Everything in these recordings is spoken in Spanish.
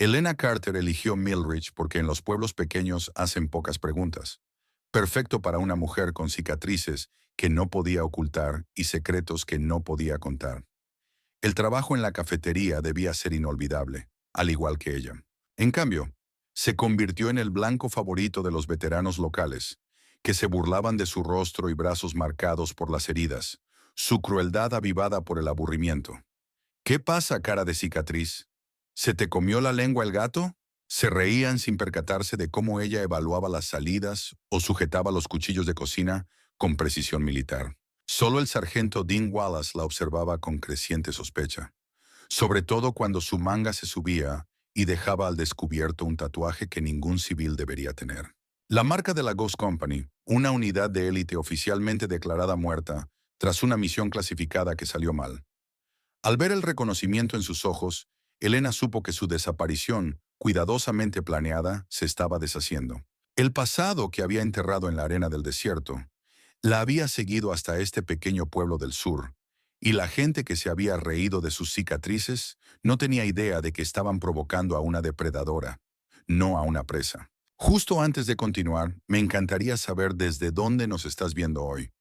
Elena Carter eligió Millridge porque en los pueblos pequeños hacen pocas preguntas. Perfecto para una mujer con cicatrices que no podía ocultar y secretos que no podía contar. El trabajo en la cafetería debía ser inolvidable, al igual que ella. En cambio, se convirtió en el blanco favorito de los veteranos locales, que se burlaban de su rostro y brazos marcados por las heridas, su crueldad avivada por el aburrimiento. ¿Qué pasa, cara de cicatriz? ¿Se te comió la lengua el gato? Se reían sin percatarse de cómo ella evaluaba las salidas o sujetaba los cuchillos de cocina con precisión militar. Solo el sargento Dean Wallace la observaba con creciente sospecha, sobre todo cuando su manga se subía y dejaba al descubierto un tatuaje que ningún civil debería tener. La marca de la Ghost Company, una unidad de élite oficialmente declarada muerta tras una misión clasificada que salió mal. Al ver el reconocimiento en sus ojos, Elena supo que su desaparición, cuidadosamente planeada, se estaba deshaciendo. El pasado que había enterrado en la arena del desierto la había seguido hasta este pequeño pueblo del sur, y la gente que se había reído de sus cicatrices no tenía idea de que estaban provocando a una depredadora, no a una presa. Justo antes de continuar, me encantaría saber desde dónde nos estás viendo hoy.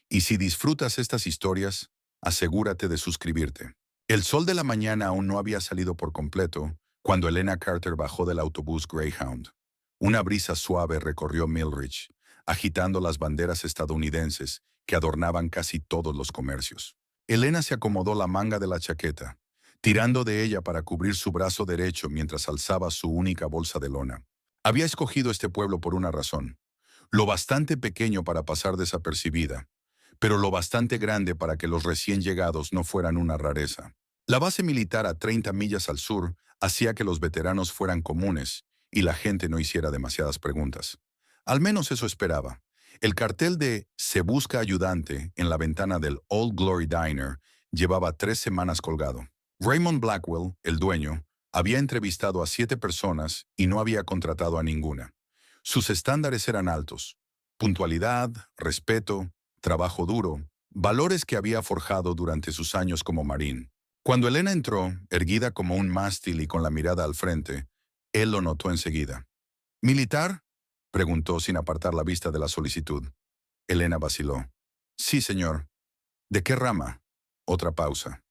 Y si disfrutas estas historias, asegúrate de suscribirte. El sol de la mañana aún no había salido por completo cuando Elena Carter bajó del autobús Greyhound. Una brisa suave recorrió Millridge, agitando las banderas estadounidenses que adornaban casi todos los comercios. Elena se acomodó la manga de la chaqueta, tirando de ella para cubrir su brazo derecho mientras alzaba su única bolsa de lona. Había escogido este pueblo por una razón, lo bastante pequeño para pasar desapercibida, pero lo bastante grande para que los recién llegados no fueran una rareza. La base militar a 30 millas al sur hacía que los veteranos fueran comunes y la gente no hiciera demasiadas preguntas. Al menos eso esperaba. El cartel de "Se busca ayudante" en la ventana del Old Glory Diner llevaba 3 semanas colgado. Raymond Blackwell, el dueño, había entrevistado a 7 personas y no había contratado a ninguna. Sus estándares eran altos: puntualidad, respeto, trabajo duro, valores que había forjado durante sus años como marín. Cuando Elena entró, erguida como un mástil y con la mirada al frente, él lo notó enseguida. ¿Militar?, preguntó sin apartar la vista de la solicitud. Elena vaciló. Sí, señor. ¿De qué rama? Otra pausa.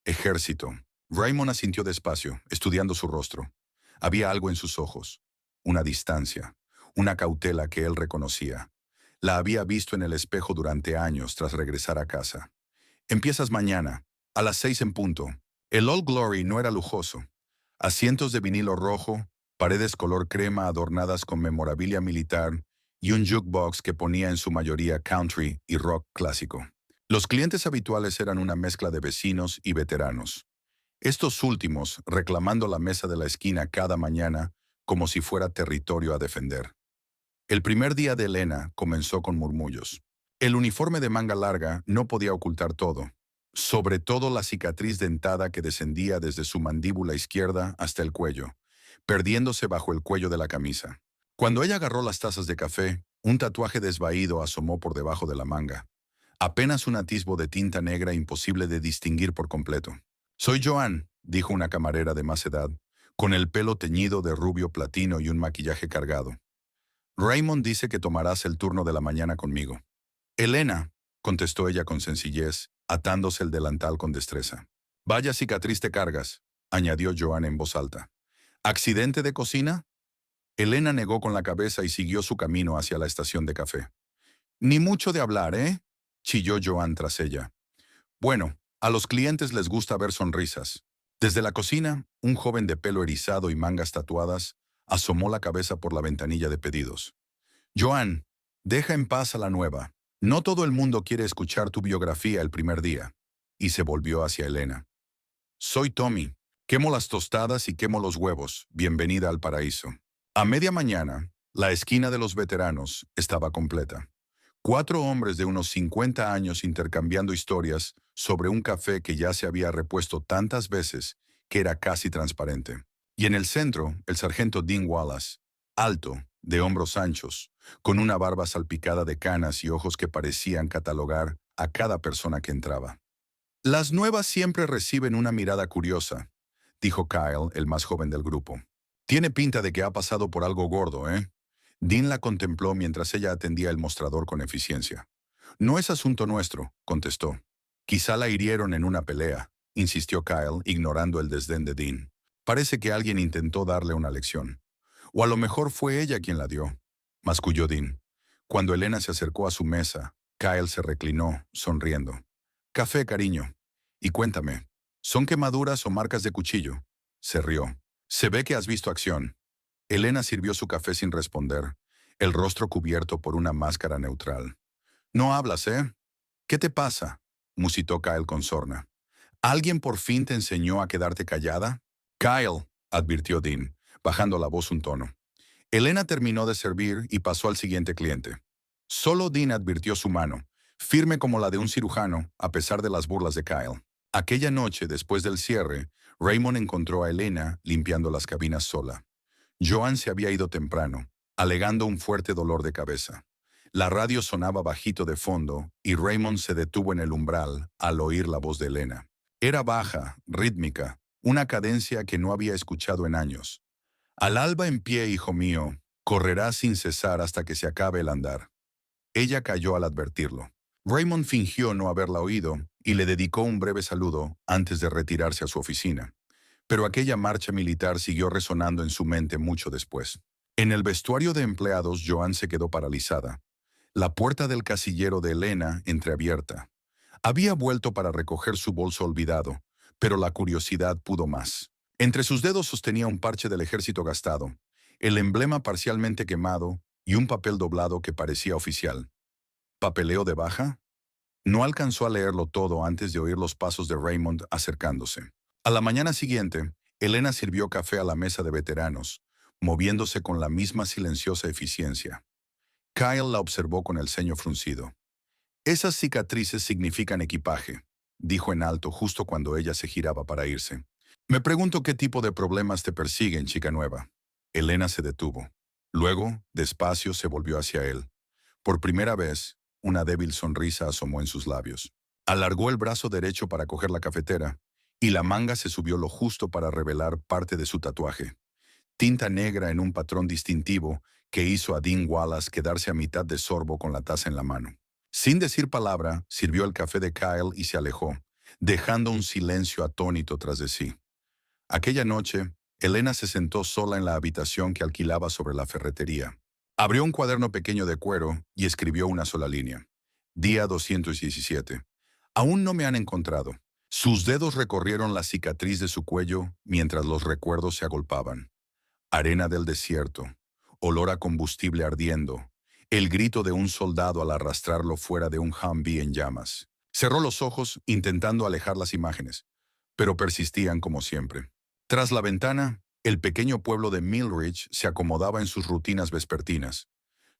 Ejército. Raymond asintió despacio, estudiando su rostro. Había algo en sus ojos. Una distancia, una cautela que él reconocía. La había visto en el espejo durante años tras regresar a casa. Empiezas mañana, a las 6 en punto. El Old Glory no era lujoso. Asientos de vinilo rojo, paredes color crema adornadas con memorabilia militar y un jukebox que ponía en su mayoría country y rock clásico. Los clientes habituales eran una mezcla de vecinos y veteranos. Estos últimos reclamando la mesa de la esquina cada mañana como si fuera territorio a defender. El primer día de Elena comenzó con murmullos. El uniforme de manga larga no podía ocultar todo, sobre todo la cicatriz dentada que descendía desde su mandíbula izquierda hasta el cuello, perdiéndose bajo el cuello de la camisa. Cuando ella agarró las tazas de café, un tatuaje desvaído asomó por debajo de la manga. Apenas un atisbo de tinta negra imposible de distinguir por completo. «Soy Joan», dijo una camarera de más edad, con el pelo teñido de rubio platino y un maquillaje cargado. «Raymond dice que tomarás el turno de la mañana conmigo». «Elena», contestó ella con sencillez, atándose el delantal con destreza. «Vaya cicatriz te cargas», añadió Joan en voz alta. «¿Accidente de cocina?» Elena negó con la cabeza y siguió su camino hacia la estación de café. «Ni mucho de hablar, ¿eh?», chilló Joan tras ella. «Bueno, a los clientes les gusta ver sonrisas». Desde la cocina, un joven de pelo erizado y mangas tatuadas asomó la cabeza por la ventanilla de pedidos. «Joan, deja en paz a la nueva. No todo el mundo quiere escuchar tu biografía el primer día». Y se volvió hacia Elena. «Soy Tommy. Quemo las tostadas y quemo los huevos. Bienvenida al paraíso». A media mañana, la esquina de los veteranos estaba completa. 4 hombres de unos 50 años intercambiando historias sobre un café que ya se había repuesto tantas veces que era casi transparente. Y en el centro, el sargento Dean Wallace, alto, de hombros anchos, con una barba salpicada de canas y ojos que parecían catalogar a cada persona que entraba. «Las nuevas siempre reciben una mirada curiosa», dijo Kyle, el más joven del grupo. Tiene pinta de que ha pasado por algo gordo, ¿eh? Dean la contempló mientras ella atendía el mostrador con eficiencia. No es asunto nuestro, contestó. Quizá la hirieron en una pelea, insistió Kyle, ignorando el desdén de Dean. Parece que alguien intentó darle una lección. O a lo mejor fue ella quien la dio, masculló Dean. Cuando Elena se acercó a su mesa, Kyle se reclinó, sonriendo. Café, cariño. Y cuéntame, ¿son quemaduras o marcas de cuchillo? Se rió. Se ve que has visto acción. Elena sirvió su café sin responder, el rostro cubierto por una máscara neutral. No hablas, ¿eh? ¿Qué te pasa? Musitó Kyle con sorna. ¿Alguien por fin te enseñó a quedarte callada? Kyle, advirtió Dean, bajando la voz un tono. Elena terminó de servir y pasó al siguiente cliente. Solo Dean advirtió su mano, firme como la de un cirujano, a pesar de las burlas de Kyle. Aquella noche, después del cierre, Raymond encontró a Elena limpiando las cabinas sola. Joan se había ido temprano, alegando un fuerte dolor de cabeza. La radio sonaba bajito de fondo y Raymond se detuvo en el umbral al oír la voz de Elena. Era baja, rítmica, una cadencia que no había escuchado en años. Al alba en pie, hijo mío, correrás sin cesar hasta que se acabe el andar. Ella cayó al advertirlo. Raymond fingió no haberla oído y le dedicó un breve saludo antes de retirarse a su oficina. Pero aquella marcha militar siguió resonando en su mente mucho después. En el vestuario de empleados, Joan se quedó paralizada. La puerta del casillero de Elena entreabierta. Había vuelto para recoger su bolso olvidado, pero la curiosidad pudo más. Entre sus dedos sostenía un parche del ejército gastado, el emblema parcialmente quemado y un papel doblado que parecía oficial. ¿Papeleo de baja? No alcanzó a leerlo todo antes de oír los pasos de Raymond acercándose. A la mañana siguiente, Elena sirvió café a la mesa de veteranos, moviéndose con la misma silenciosa eficiencia. Kyle la observó con el ceño fruncido. Esas cicatrices significan equipaje, dijo en alto justo cuando ella se giraba para irse. Me pregunto qué tipo de problemas te persiguen, chica nueva. Elena se detuvo. Luego, despacio, se volvió hacia él. Por primera vez, una débil sonrisa asomó en sus labios. Alargó el brazo derecho para coger la cafetera, y la manga se subió lo justo para revelar parte de su tatuaje. Tinta negra en un patrón distintivo que hizo a Dean Wallace quedarse a mitad de sorbo con la taza en la mano. Sin decir palabra, sirvió el café de Kyle y se alejó, dejando un silencio atónito tras de sí. Aquella noche, Elena se sentó sola en la habitación que alquilaba sobre la ferretería. Abrió un cuaderno pequeño de cuero y escribió una sola línea. Día 217. Aún no me han encontrado. Sus dedos recorrieron la cicatriz de su cuello mientras los recuerdos se agolpaban. Arena del desierto, olor a combustible ardiendo, el grito de un soldado al arrastrarlo fuera de un Humvee en llamas. Cerró los ojos intentando alejar las imágenes, pero persistían como siempre. Tras la ventana, el pequeño pueblo de Millridge se acomodaba en sus rutinas vespertinas.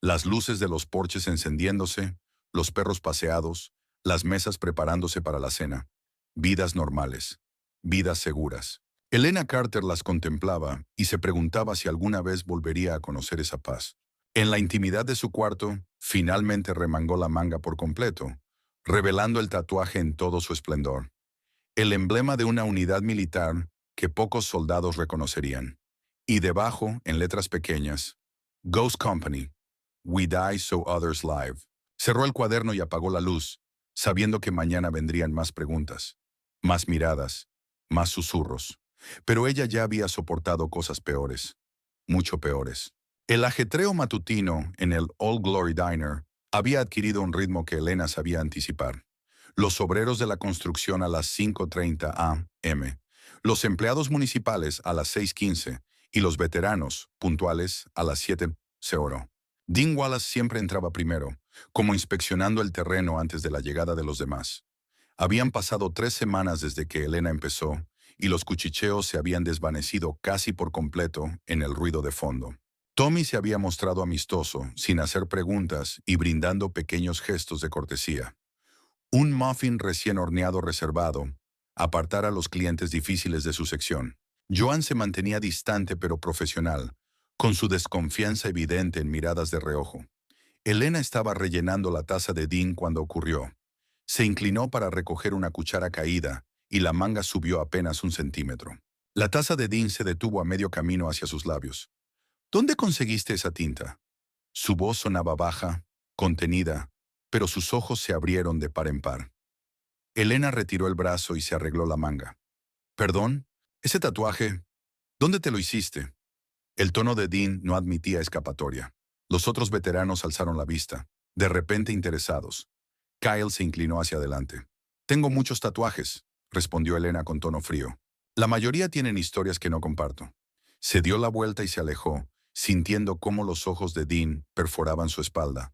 Las luces de los porches encendiéndose, los perros paseados, las mesas preparándose para la cena. Vidas normales, vidas seguras. Elena Carter las contemplaba y se preguntaba si alguna vez volvería a conocer esa paz. En la intimidad de su cuarto, finalmente remangó la manga por completo, revelando el tatuaje en todo su esplendor. El emblema de una unidad militar que pocos soldados reconocerían. Y debajo, en letras pequeñas, Ghost Company, We Die So Others Live. Cerró el cuaderno y apagó la luz, sabiendo que mañana vendrían más preguntas, más miradas, más susurros. Pero ella ya había soportado cosas peores, mucho peores. El ajetreo matutino en el Old Glory Diner había adquirido un ritmo que Elena sabía anticipar. Los obreros de la construcción a las 5:30 a.m., los empleados municipales a las 6:15 y los veteranos, puntuales, a las 7:00. Dean Wallace siempre entraba primero, como inspeccionando el terreno antes de la llegada de los demás. Habían pasado 3 semanas desde que Elena empezó, y los cuchicheos se habían desvanecido casi por completo en el ruido de fondo. Tommy se había mostrado amistoso, sin hacer preguntas y brindando pequeños gestos de cortesía. Un muffin recién horneado reservado, apartar a los clientes difíciles de su sección. Joan se mantenía distante pero profesional, con su desconfianza evidente en miradas de reojo. Elena estaba rellenando la taza de Dean cuando ocurrió. Se inclinó para recoger una cuchara caída y la manga subió apenas 1 centímetro. La taza de Dean se detuvo a medio camino hacia sus labios. ¿Dónde conseguiste esa tinta? Su voz sonaba baja, contenida, pero sus ojos se abrieron de par en par. Elena retiró el brazo y se arregló la manga. ¿Perdón? ¿Ese tatuaje? ¿Dónde te lo hiciste? El tono de Dean no admitía escapatoria. Los otros veteranos alzaron la vista, de repente interesados. Kyle se inclinó hacia adelante. Tengo muchos tatuajes, respondió Elena con tono frío. La mayoría tienen historias que no comparto. Se dio la vuelta y se alejó, sintiendo cómo los ojos de Dean perforaban su espalda.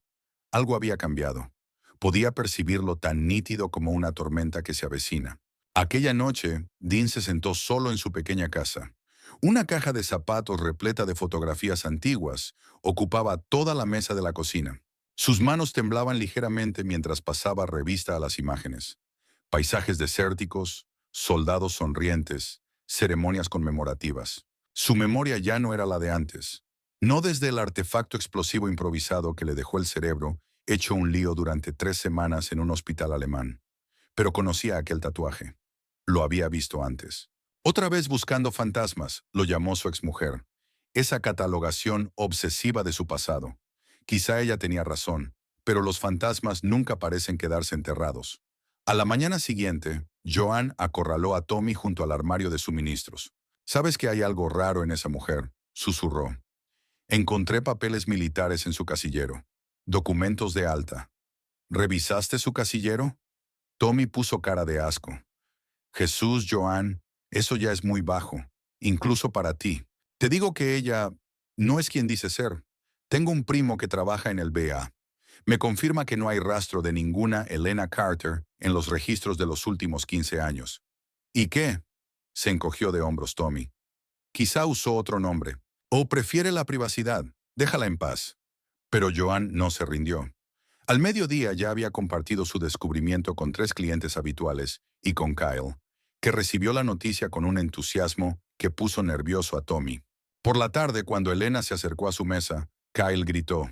Algo había cambiado. Podía percibirlo tan nítido como una tormenta que se avecina. Aquella noche, Dean se sentó solo en su pequeña casa. Una caja de zapatos repleta de fotografías antiguas ocupaba toda la mesa de la cocina. Sus manos temblaban ligeramente mientras pasaba revista a las imágenes. Paisajes desérticos, soldados sonrientes, ceremonias conmemorativas. Su memoria ya no era la de antes. No desde el artefacto explosivo improvisado que le dejó el cerebro hecho un lío durante 3 semanas en un hospital alemán. Pero conocía aquel tatuaje. Lo había visto antes. Otra vez buscando fantasmas, lo llamó su exmujer. Esa catalogación obsesiva de su pasado. Quizá ella tenía razón, pero los fantasmas nunca parecen quedarse enterrados. A la mañana siguiente, Joan acorraló a Tommy junto al armario de suministros. «¿Sabes que hay algo raro en esa mujer?», susurró. «Encontré papeles militares en su casillero. Documentos de alta. ¿Revisaste su casillero?». Tommy puso cara de asco. «Jesús, Joan, eso ya es muy bajo, incluso para ti. Te digo que ella no es quien dice ser. Tengo un primo que trabaja en el BA. Me confirma que no hay rastro de ninguna Elena Carter en los registros de los últimos 15 años». «¿Y qué?», se encogió de hombros Tommy. «Quizá usó otro nombre. O prefiere la privacidad. Déjala en paz». Pero Joan no se rindió. Al mediodía ya había compartido su descubrimiento con 3 clientes habituales y con Kyle, que recibió la noticia con un entusiasmo que puso nervioso a Tommy. Por la tarde, cuando Elena se acercó a su mesa, Kyle gritó: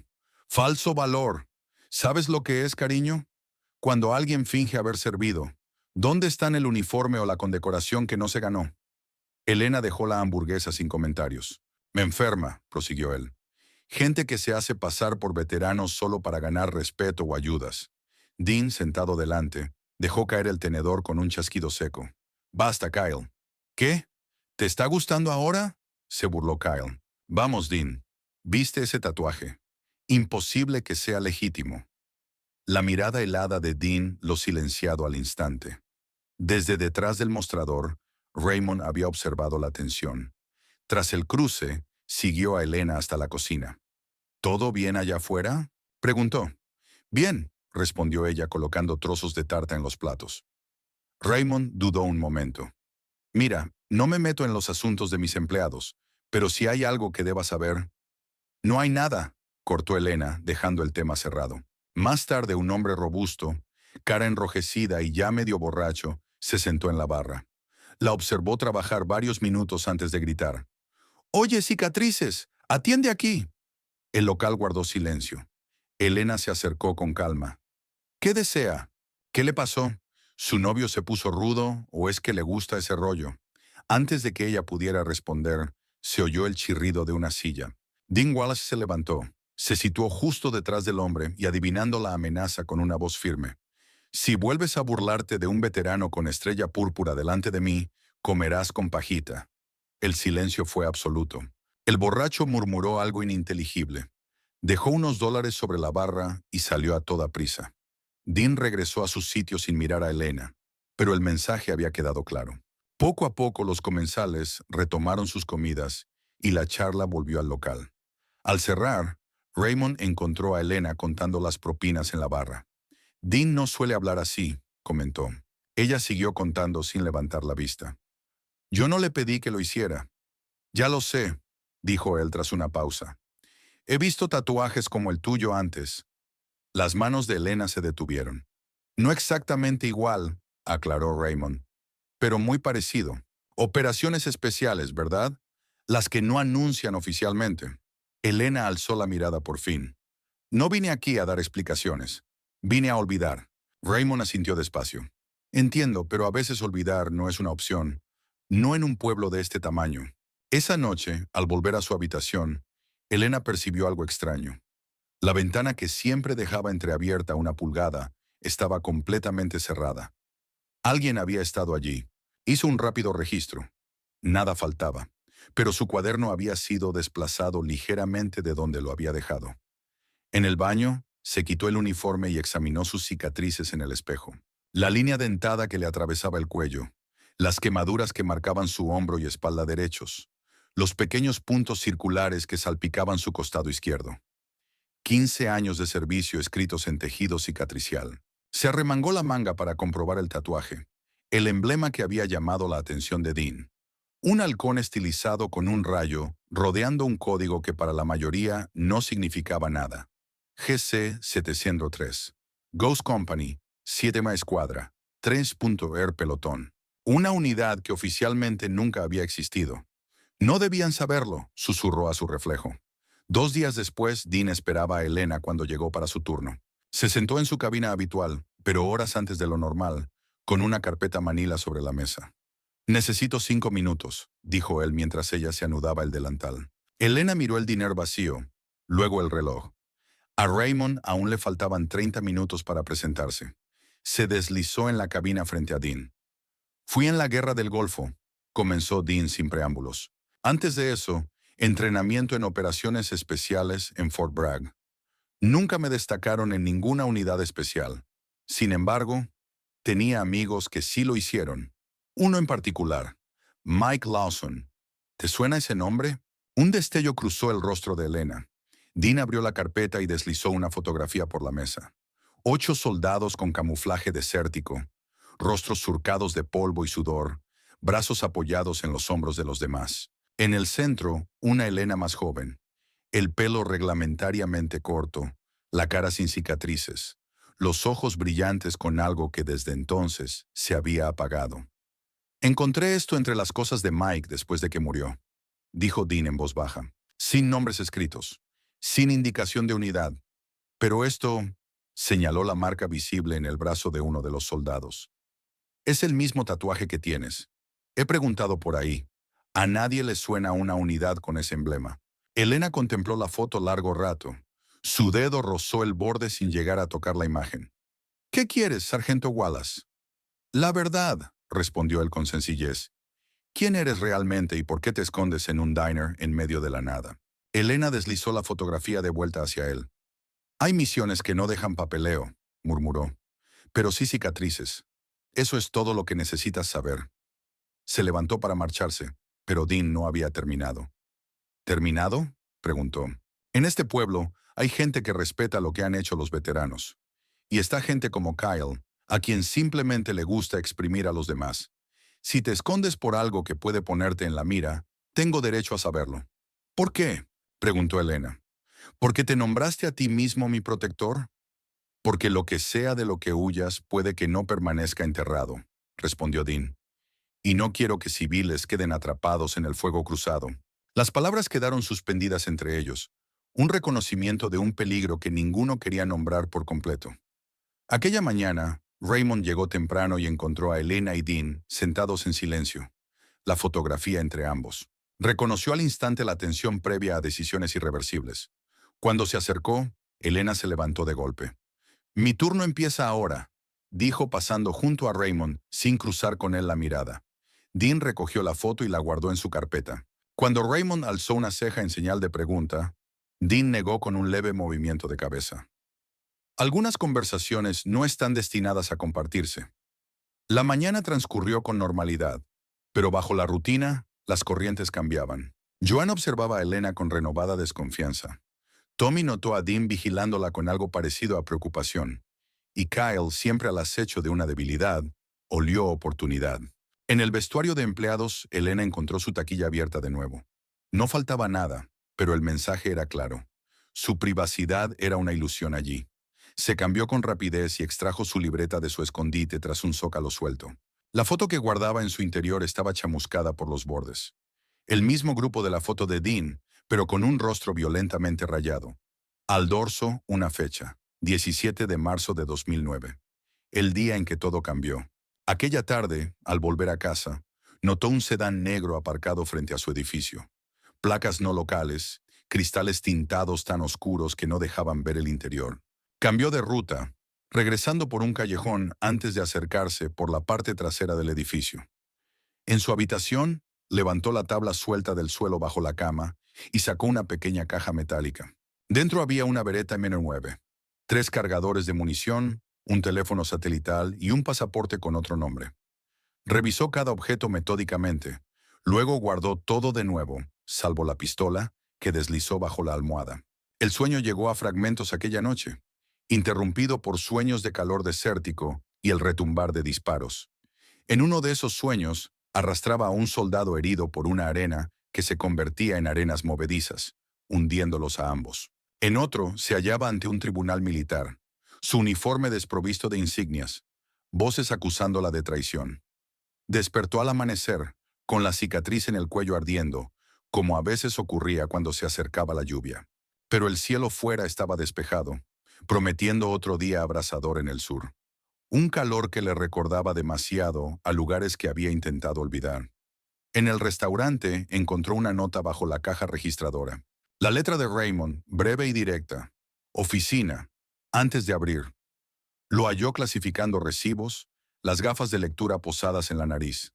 «¡Falso valor! ¿Sabes lo que es, cariño? Cuando alguien finge haber servido. ¿Dónde están el uniforme o la condecoración que no se ganó?». Elena dejó la hamburguesa sin comentarios. «Me enferma», prosiguió él. «Gente que se hace pasar por veteranos solo para ganar respeto o ayudas». Dean, sentado delante, dejó caer el tenedor con un chasquido seco. «Basta, Kyle». «¿Qué? ¿Te está gustando ahora?», se burló Kyle. «Vamos, Dean. ¿Viste ese tatuaje? Imposible que sea legítimo». La mirada helada de Dean lo silenciado al instante. Desde detrás del mostrador, Raymond había observado la tensión. Tras el cruce, siguió a Elena hasta la cocina. «¿Todo bien allá afuera?», preguntó. «Bien», respondió ella colocando trozos de tarta en los platos. Raymond dudó un momento. «Mira, no me meto en los asuntos de mis empleados, pero si hay algo que deba saber». «No hay nada», cortó Elena, dejando el tema cerrado. Más tarde, un hombre robusto, cara enrojecida y ya medio borracho, se sentó en la barra. La observó trabajar varios minutos antes de gritar: «Oye, cicatrices, atiende aquí». El local guardó silencio. Elena se acercó con calma. «¿Qué desea? ¿Qué le pasó? ¿Su novio se puso rudo o es que le gusta ese rollo?». Antes de que ella pudiera responder, se oyó el chirrido de una silla. Dean Wallace se levantó, se situó justo detrás del hombre y adivinando la amenaza con una voz firme: «Si vuelves a burlarte de un veterano con estrella púrpura delante de mí, comerás con pajita». El silencio fue absoluto. El borracho murmuró algo ininteligible. Dejó unos dólares sobre la barra y salió a toda prisa. Dean regresó a su sitio sin mirar a Elena, pero el mensaje había quedado claro. Poco a poco los comensales retomaron sus comidas y la charla volvió al local. Al cerrar, Raymond encontró a Elena contando las propinas en la barra. «Dean no suele hablar así», comentó. Ella siguió contando sin levantar la vista. «Yo no le pedí que lo hiciera». «Ya lo sé», dijo él tras una pausa. «He visto tatuajes como el tuyo antes». Las manos de Elena se detuvieron. «No exactamente igual», aclaró Raymond, «pero muy parecido. Operaciones especiales, ¿verdad? Las que no anuncian oficialmente». Elena alzó la mirada por fin. «No vine aquí a dar explicaciones. Vine a olvidar». Raymond asintió despacio. «Entiendo, pero a veces olvidar no es una opción. No en un pueblo de este tamaño. Esa noche, al volver a su habitación, Elena percibió algo extraño. La ventana que siempre dejaba entreabierta una pulgada estaba completamente cerrada. Alguien había estado allí. Hizo un rápido registro. Nada faltaba, pero su cuaderno había sido desplazado ligeramente de donde lo había dejado. En el baño, se quitó el uniforme y examinó sus cicatrices en el espejo. La línea dentada que le atravesaba el cuello, las quemaduras que marcaban su hombro y espalda derechos, los pequeños puntos circulares que salpicaban su costado izquierdo. 15 años de servicio escritos en tejido cicatricial. Se arremangó la manga para comprobar el tatuaje, el emblema que había llamado la atención de Dean. Un halcón estilizado con un rayo, rodeando un código que para la mayoría no significaba nada. GC-703. Ghost Company, 7 Escuadra, 3.er Pelotón. Una unidad que oficialmente nunca había existido. No debían saberlo, susurró a su reflejo. 2 días después, Dean esperaba a Elena cuando llegó para su turno. Se sentó en su cabina habitual, pero horas antes de lo normal, con una carpeta manila sobre la mesa. «Necesito 5 minutos», dijo él mientras ella se anudaba el delantal. Elena miró el dinero vacío, luego el reloj. A Raymond aún le faltaban 30 minutos para presentarse. Se deslizó en la cabina frente a Dean. «Fui en la Guerra del Golfo», comenzó Dean sin preámbulos. Antes de eso, entrenamiento en operaciones especiales en Fort Bragg. Nunca me destacaron en ninguna unidad especial. Sin embargo, tenía amigos que sí lo hicieron. Uno en particular, Mike Lawson. ¿Te suena ese nombre? Un destello cruzó el rostro de Elena. Dean abrió la carpeta y deslizó una fotografía por la mesa. 8 soldados con camuflaje desértico, rostros surcados de polvo y sudor, brazos apoyados en los hombros de los demás. En el centro, una Elena más joven, el pelo reglamentariamente corto, la cara sin cicatrices, los ojos brillantes con algo que desde entonces se había apagado. «Encontré esto entre las cosas de Mike después de que murió», dijo Dean en voz baja, sin nombres escritos, sin indicación de unidad. «Pero esto», señaló la marca visible en el brazo de uno de los soldados. «Es el mismo tatuaje que tienes. He preguntado por ahí. A nadie le suena una unidad con ese emblema». Elena contempló la foto largo rato. Su dedo rozó el borde sin llegar a tocar la imagen. «¿Qué quieres, sargento Wallace?» «La verdad», respondió él con sencillez. «¿Quién eres realmente y por qué te escondes en un diner en medio de la nada?» Elena deslizó la fotografía de vuelta hacia él. «Hay misiones que no dejan papeleo», murmuró, «pero sí cicatrices. Eso es todo lo que necesitas saber». Se levantó para marcharse, pero Dean no había terminado. «¿Terminado?», preguntó. «En este pueblo hay gente que respeta lo que han hecho los veteranos. Y está gente como Kyle, a quien simplemente le gusta exprimir a los demás. Si te escondes por algo que puede ponerte en la mira, tengo derecho a saberlo». «¿Por qué?», preguntó Elena. «¿Porque te nombraste a ti mismo mi protector?» «Porque lo que sea de lo que huyas puede que no permanezca enterrado», respondió Dean. «Y no quiero que civiles queden atrapados en el fuego cruzado». Las palabras quedaron suspendidas entre ellos, un reconocimiento de un peligro que ninguno quería nombrar por completo. Aquella mañana, Raymond llegó temprano y encontró a Elena y Dean sentados en silencio, la fotografía entre ambos. Reconoció al instante la tensión previa a decisiones irreversibles. Cuando se acercó, Elena se levantó de golpe. «Mi turno empieza ahora», dijo pasando junto a Raymond sin cruzar con él la mirada. Dean recogió la foto y la guardó en su carpeta. Cuando Raymond alzó una ceja en señal de pregunta, Dean negó con un leve movimiento de cabeza. Algunas conversaciones no están destinadas a compartirse. La mañana transcurrió con normalidad, pero bajo la rutina, las corrientes cambiaban. Joan observaba a Elena con renovada desconfianza. Tommy notó a Dean vigilándola con algo parecido a preocupación, y Kyle, siempre al acecho de una debilidad, olió oportunidad. En el vestuario de empleados, Elena encontró su taquilla abierta de nuevo. No faltaba nada, pero el mensaje era claro. Su privacidad era una ilusión allí. Se cambió con rapidez y extrajo su libreta de su escondite tras un zócalo suelto. La foto que guardaba en su interior estaba chamuscada por los bordes. El mismo grupo de la foto de Dean, pero con un rostro violentamente rayado. Al dorso, una fecha, 17 de marzo de 2009. El día en que todo cambió. Aquella tarde, al volver a casa, Notó un sedán negro aparcado frente a su edificio. Placas no locales, cristales tintados tan oscuros que no dejaban ver el interior. Cambió de ruta, regresando por un callejón antes de acercarse por la parte trasera del edificio. En su habitación, levantó la tabla suelta del suelo bajo la cama y sacó una pequeña caja metálica. Dentro había una Beretta M9, 3 cargadores de munición, un teléfono satelital y un pasaporte con otro nombre. Revisó cada objeto metódicamente. Luego guardó todo de nuevo, salvo la pistola, que deslizó bajo la almohada. El sueño llegó a fragmentos aquella noche, interrumpido por sueños de calor desértico y el retumbar de disparos. En uno de esos sueños, arrastraba a un soldado herido por una arena que se convertía en arenas movedizas, hundiéndolos a ambos. En otro, se hallaba ante un tribunal militar, su uniforme desprovisto de insignias, voces acusándola de traición. Despertó al amanecer, con la cicatriz en el cuello ardiendo, como a veces ocurría cuando se acercaba la lluvia. Pero el cielo fuera estaba despejado, prometiendo otro día abrasador en el sur. Un calor que le recordaba demasiado a lugares que había intentado olvidar. En el restaurante encontró una nota bajo la caja registradora. La letra de Raymond, breve y directa. Oficina. Antes de abrir. Lo halló clasificando recibos, las gafas de lectura posadas en la nariz.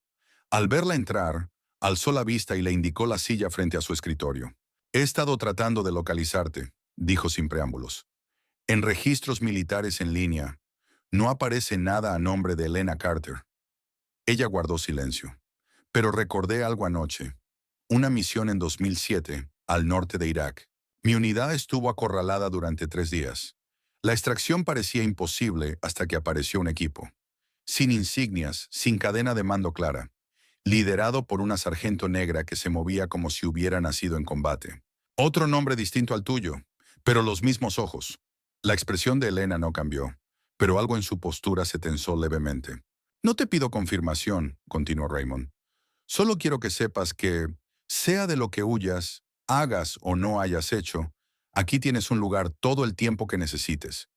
Al verla entrar, alzó la vista y le indicó la silla frente a su escritorio. He estado tratando de localizarte, dijo sin preámbulos. En registros militares en línea, no aparece nada a nombre de Elena Carter. Ella guardó silencio. Pero recordé algo anoche. Una misión en 2007, al norte de Irak. Mi unidad estuvo acorralada durante 3 días. La extracción parecía imposible hasta que apareció un equipo. Sin insignias, sin cadena de mando clara. Liderado por una sargento negra que se movía como si hubiera nacido en combate. Otro nombre distinto al tuyo, pero los mismos ojos. La expresión de Elena no cambió, pero algo en su postura se tensó levemente. No te pido confirmación, continuó Raymond. Solo quiero que sepas que, sea de lo que huyas, hagas o no hayas hecho, aquí tienes un lugar todo el tiempo que necesites.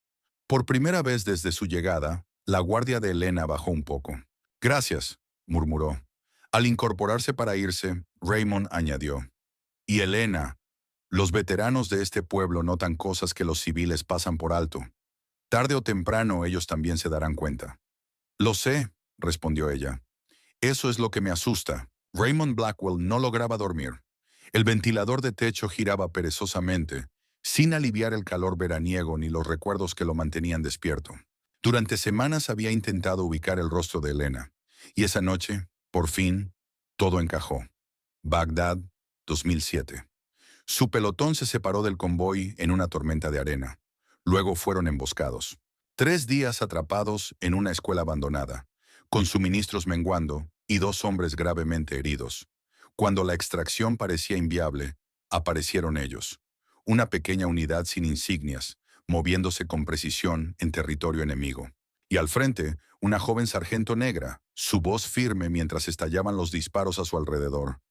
Por primera vez desde su llegada, la guardia de Elena bajó un poco. Gracias, murmuró. Al incorporarse para irse, Raymond añadió. Y Elena, los veteranos de este pueblo notan cosas que los civiles pasan por alto. Tarde o temprano ellos también se darán cuenta. Lo sé, respondió ella. Eso es lo que me asusta. Raymond Blackwell no lograba dormir. El ventilador de techo giraba perezosamente, sin aliviar el calor veraniego ni los recuerdos que lo mantenían despierto. Durante semanas había intentado ubicar el rostro de Elena, y esa noche, por fin, todo encajó. Bagdad, 2007. Su pelotón se separó del convoy en una tormenta de arena. Luego fueron emboscados. 3 días atrapados en una escuela abandonada, con suministros menguando y 2 hombres gravemente heridos. Cuando la extracción parecía inviable, aparecieron ellos. Una pequeña unidad sin insignias, moviéndose con precisión en territorio enemigo. Y al frente, una joven sargento negra, su voz firme mientras estallaban los disparos a su alrededor.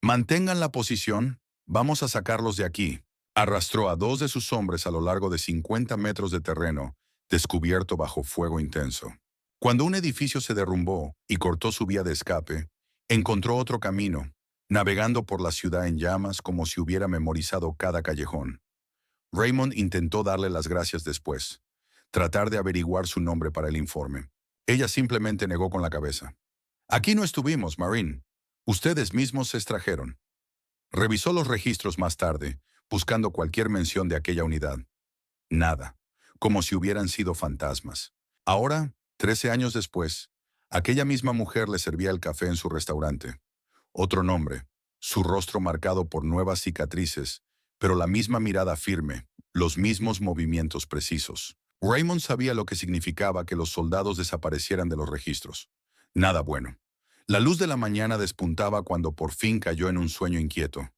«Mantengan la posición, vamos a sacarlos de aquí». Arrastró a 2 de sus hombres a lo largo de 50 metros de terreno, descubierto bajo fuego intenso. Cuando un edificio se derrumbó y cortó su vía de escape, encontró otro camino, navegando por la ciudad en llamas como si hubiera memorizado cada callejón. Raymond intentó darle las gracias después, tratar de averiguar su nombre para el informe. Ella simplemente negó con la cabeza. «Aquí no estuvimos, Marine. Ustedes mismos se extrajeron». Revisó los registros más tarde, buscando cualquier mención de aquella unidad. Nada, como si hubieran sido fantasmas. Ahora, 13 años después, aquella misma mujer le servía el café en su restaurante. Otro nombre, su rostro marcado por nuevas cicatrices, pero la misma mirada firme, los mismos movimientos precisos. Raymond sabía lo que significaba que los soldados desaparecieran de los registros. Nada bueno. La luz de la mañana despuntaba cuando por fin cayó en un sueño inquieto.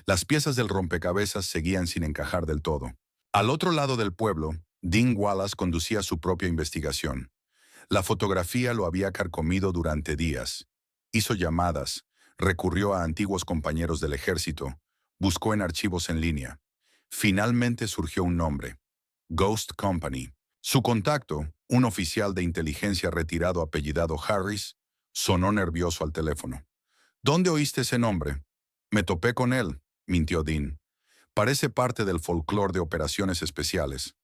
Las piezas del rompecabezas seguían sin encajar del todo. Al otro lado del pueblo, Dean Wallace conducía su propia investigación. La fotografía lo había carcomido durante días. Hizo llamadas, recurrió a antiguos compañeros del ejército, buscó en archivos en línea. Finalmente surgió un nombre: Ghost Company. Su contacto, un oficial de inteligencia retirado apellidado Harris, sonó nervioso al teléfono. ¿Dónde oíste ese nombre? Me topé con él, mintió Dean. Parece parte del folclore de operaciones especiales.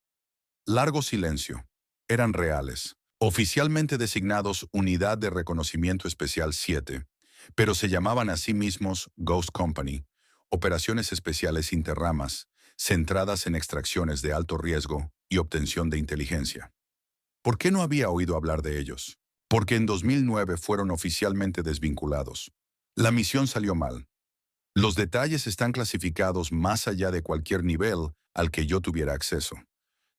Largo silencio. Eran reales. Oficialmente designados Unidad de Reconocimiento Especial 7, pero se llamaban a sí mismos Ghost Company, operaciones especiales interramas, centradas en extracciones de alto riesgo y obtención de inteligencia. ¿Por qué no había oído hablar de ellos? Porque en 2009 fueron oficialmente desvinculados. La misión salió mal. Los detalles están clasificados más allá de cualquier nivel al que yo tuviera acceso.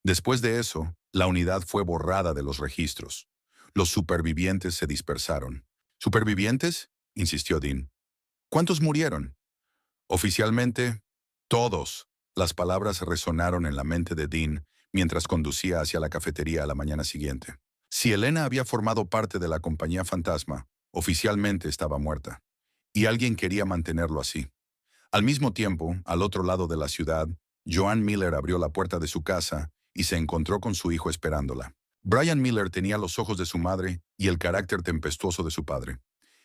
Después de eso, la unidad fue borrada de los registros. Los supervivientes se dispersaron. ¿Supervivientes? Insistió Dean. ¿Cuántos murieron? Oficialmente, todos. Las palabras resonaron en la mente de Dean mientras conducía hacia la cafetería a la mañana siguiente. Si Elena había formado parte de la compañía fantasma, oficialmente estaba muerta. Y alguien quería mantenerlo así. Al mismo tiempo, al otro lado de la ciudad, Joan Miller abrió la puerta de su casa y se encontró con su hijo esperándola. Brian Miller tenía los ojos de su madre y el carácter tempestuoso de su padre.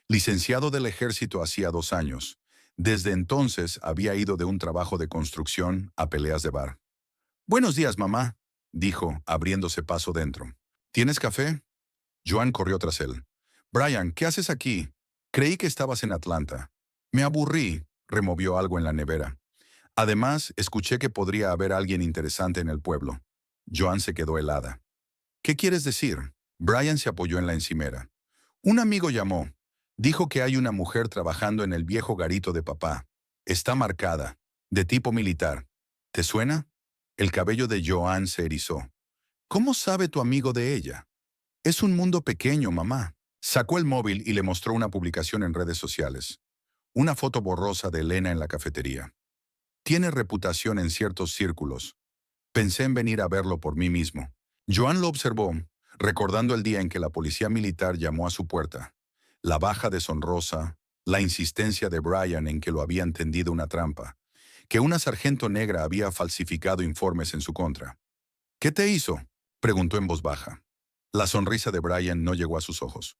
Licenciado del ejército hacía 2 años. Desde entonces había ido de un trabajo de construcción a peleas de bar. «Buenos días, mamá», dijo, abriéndose paso dentro. «¿Tienes café?» Joan corrió tras él. «Brian, ¿qué haces aquí? Creí que estabas en Atlanta». «Me aburrí», removió algo en la nevera. «Además, escuché que podría haber alguien interesante en el pueblo». Joan se quedó helada. «¿Qué quieres decir?» Brian se apoyó en la encimera. «Un amigo llamó. Dijo que hay una mujer trabajando en el viejo garito de papá. Está marcada, de tipo militar. ¿Te suena?» El cabello de Joan se erizó. «¿Cómo sabe tu amigo de ella?» «Es un mundo pequeño, mamá». Sacó el móvil y le mostró una publicación en redes sociales. Una foto borrosa de Elena en la cafetería. «Tiene reputación en ciertos círculos. Pensé en venir a verlo por mí mismo». Joan lo observó, recordando el día en que la policía militar llamó a su puerta. La baja deshonrosa, la insistencia de Brian en que lo habían tendido una trampa, que una sargento negra había falsificado informes en su contra. «¿Qué te hizo?», preguntó en voz baja. La sonrisa de Brian no llegó a sus ojos.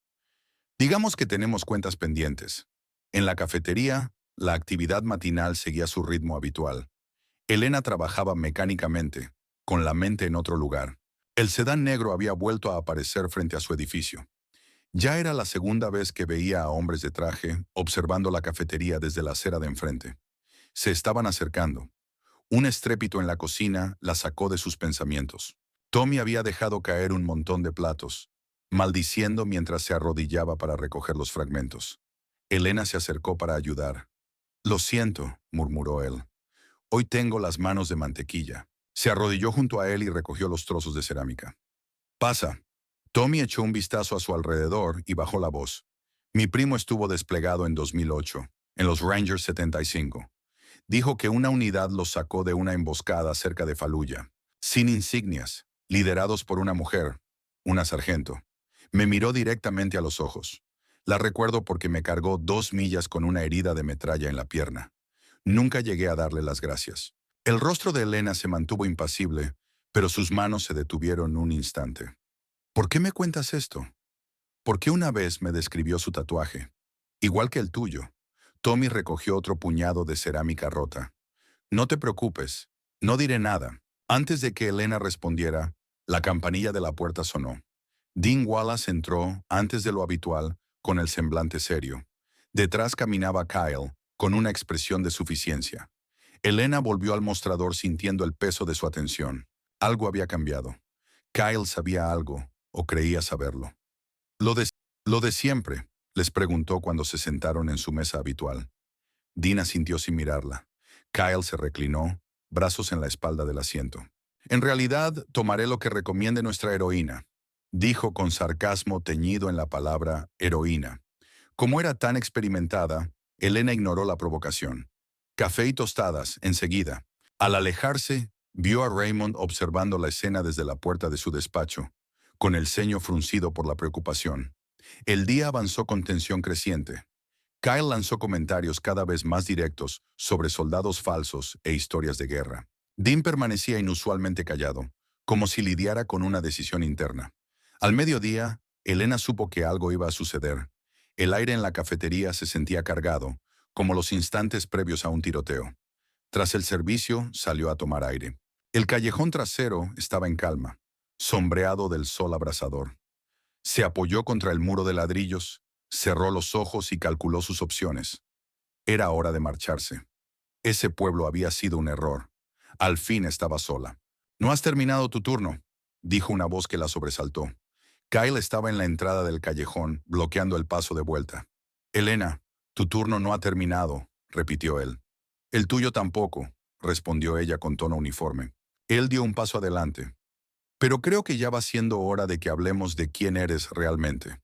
«Digamos que tenemos cuentas pendientes». En la cafetería, la actividad matinal seguía su ritmo habitual. Elena trabajaba mecánicamente, con la mente en otro lugar. El sedán negro había vuelto a aparecer frente a su edificio. Ya era la segunda vez que veía a hombres de traje observando la cafetería desde la acera de enfrente. Se estaban acercando. Un estrépito en la cocina la sacó de sus pensamientos. Tommy había dejado caer un montón de platos, maldiciendo mientras se arrodillaba para recoger los fragmentos. Elena se acercó para ayudar. «Lo siento», murmuró él. «Hoy tengo las manos de mantequilla». Se arrodilló junto a él y recogió los trozos de cerámica. «Pasa». Tommy echó un vistazo a su alrededor y bajó la voz. «Mi primo estuvo desplegado en 2008, en los Rangers 75. Dijo que una unidad los sacó de una emboscada cerca de Fallujah, sin insignias, liderados por una mujer, una sargento. Me miró directamente a los ojos. La recuerdo porque me cargó 2 millas con una herida de metralla en la pierna. Nunca llegué a darle las gracias». El rostro de Elena se mantuvo impasible, pero sus manos se detuvieron un instante. «¿Por qué me cuentas esto?» «Porque una vez me describió su tatuaje. Igual que el tuyo». Tommy recogió otro puñado de cerámica rota. «No te preocupes, no diré nada». Antes de que Elena respondiera, la campanilla de la puerta sonó. Dean Wallace entró, antes de lo habitual, con el semblante serio. Detrás caminaba Kyle, con una expresión de suficiencia. Elena volvió al mostrador sintiendo el peso de su atención. Algo había cambiado. Kyle sabía algo, o creía saberlo. «Lo de, lo de siempre», les preguntó cuando se sentaron en su mesa habitual. Dean asintió sin mirarla. Kyle se reclinó, brazos en la espalda del asiento. «En realidad, tomaré lo que recomiende nuestra heroína», dijo con sarcasmo teñido en la palabra heroína. Como era tan experimentada, Elena ignoró la provocación. «Café y tostadas, enseguida». Al alejarse, vio a Raymond observando la escena desde la puerta de su despacho, con el ceño fruncido por la preocupación. El día avanzó con tensión creciente. Kyle lanzó comentarios cada vez más directos sobre soldados falsos e historias de guerra. Dean permanecía inusualmente callado, como si lidiara con una decisión interna. Al mediodía, Elena supo que algo iba a suceder. El aire en la cafetería se sentía cargado, como los instantes previos a un tiroteo. Tras el servicio, salió a tomar aire. El callejón trasero estaba en calma, sombreado del sol abrasador. Se apoyó contra el muro de ladrillos, cerró los ojos y calculó sus opciones. Era hora de marcharse. Ese pueblo había sido un error. Al fin estaba sola. «No has terminado tu turno», dijo una voz que la sobresaltó. Kyle estaba en la entrada del callejón, bloqueando el paso de vuelta. «Elena, tu turno no ha terminado», repitió él. «El tuyo tampoco», respondió ella con tono uniforme. Él dio un paso adelante. «Pero creo que ya va siendo hora de que hablemos de quién eres realmente».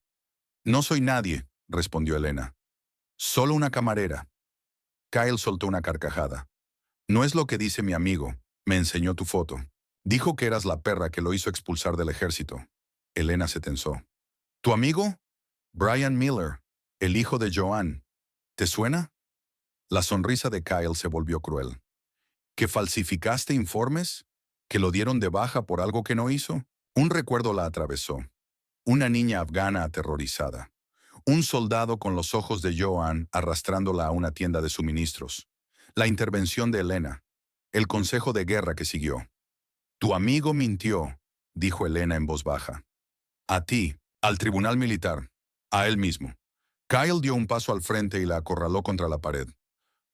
«No soy nadie», respondió Elena. «Solo una camarera». Kyle soltó una carcajada. «No es lo que dice mi amigo. Me enseñó tu foto. Dijo que eras la perra que lo hizo expulsar del ejército». Elena se tensó. «¿Tu amigo?» «Brian Miller, el hijo de Joanne. ¿Te suena?» La sonrisa de Kyle se volvió cruel. ¿Que falsificaste informes? ¿Que lo dieron de baja por algo que no hizo? Un recuerdo la atravesó. Una niña afgana aterrorizada. Un soldado con los ojos de Joanne arrastrándola a una tienda de suministros. La intervención de Elena. El consejo de guerra que siguió. «Tu amigo mintió», dijo Elena en voz baja. «A ti, al tribunal militar, a él mismo». Kyle dio un paso al frente y la acorraló contra la pared.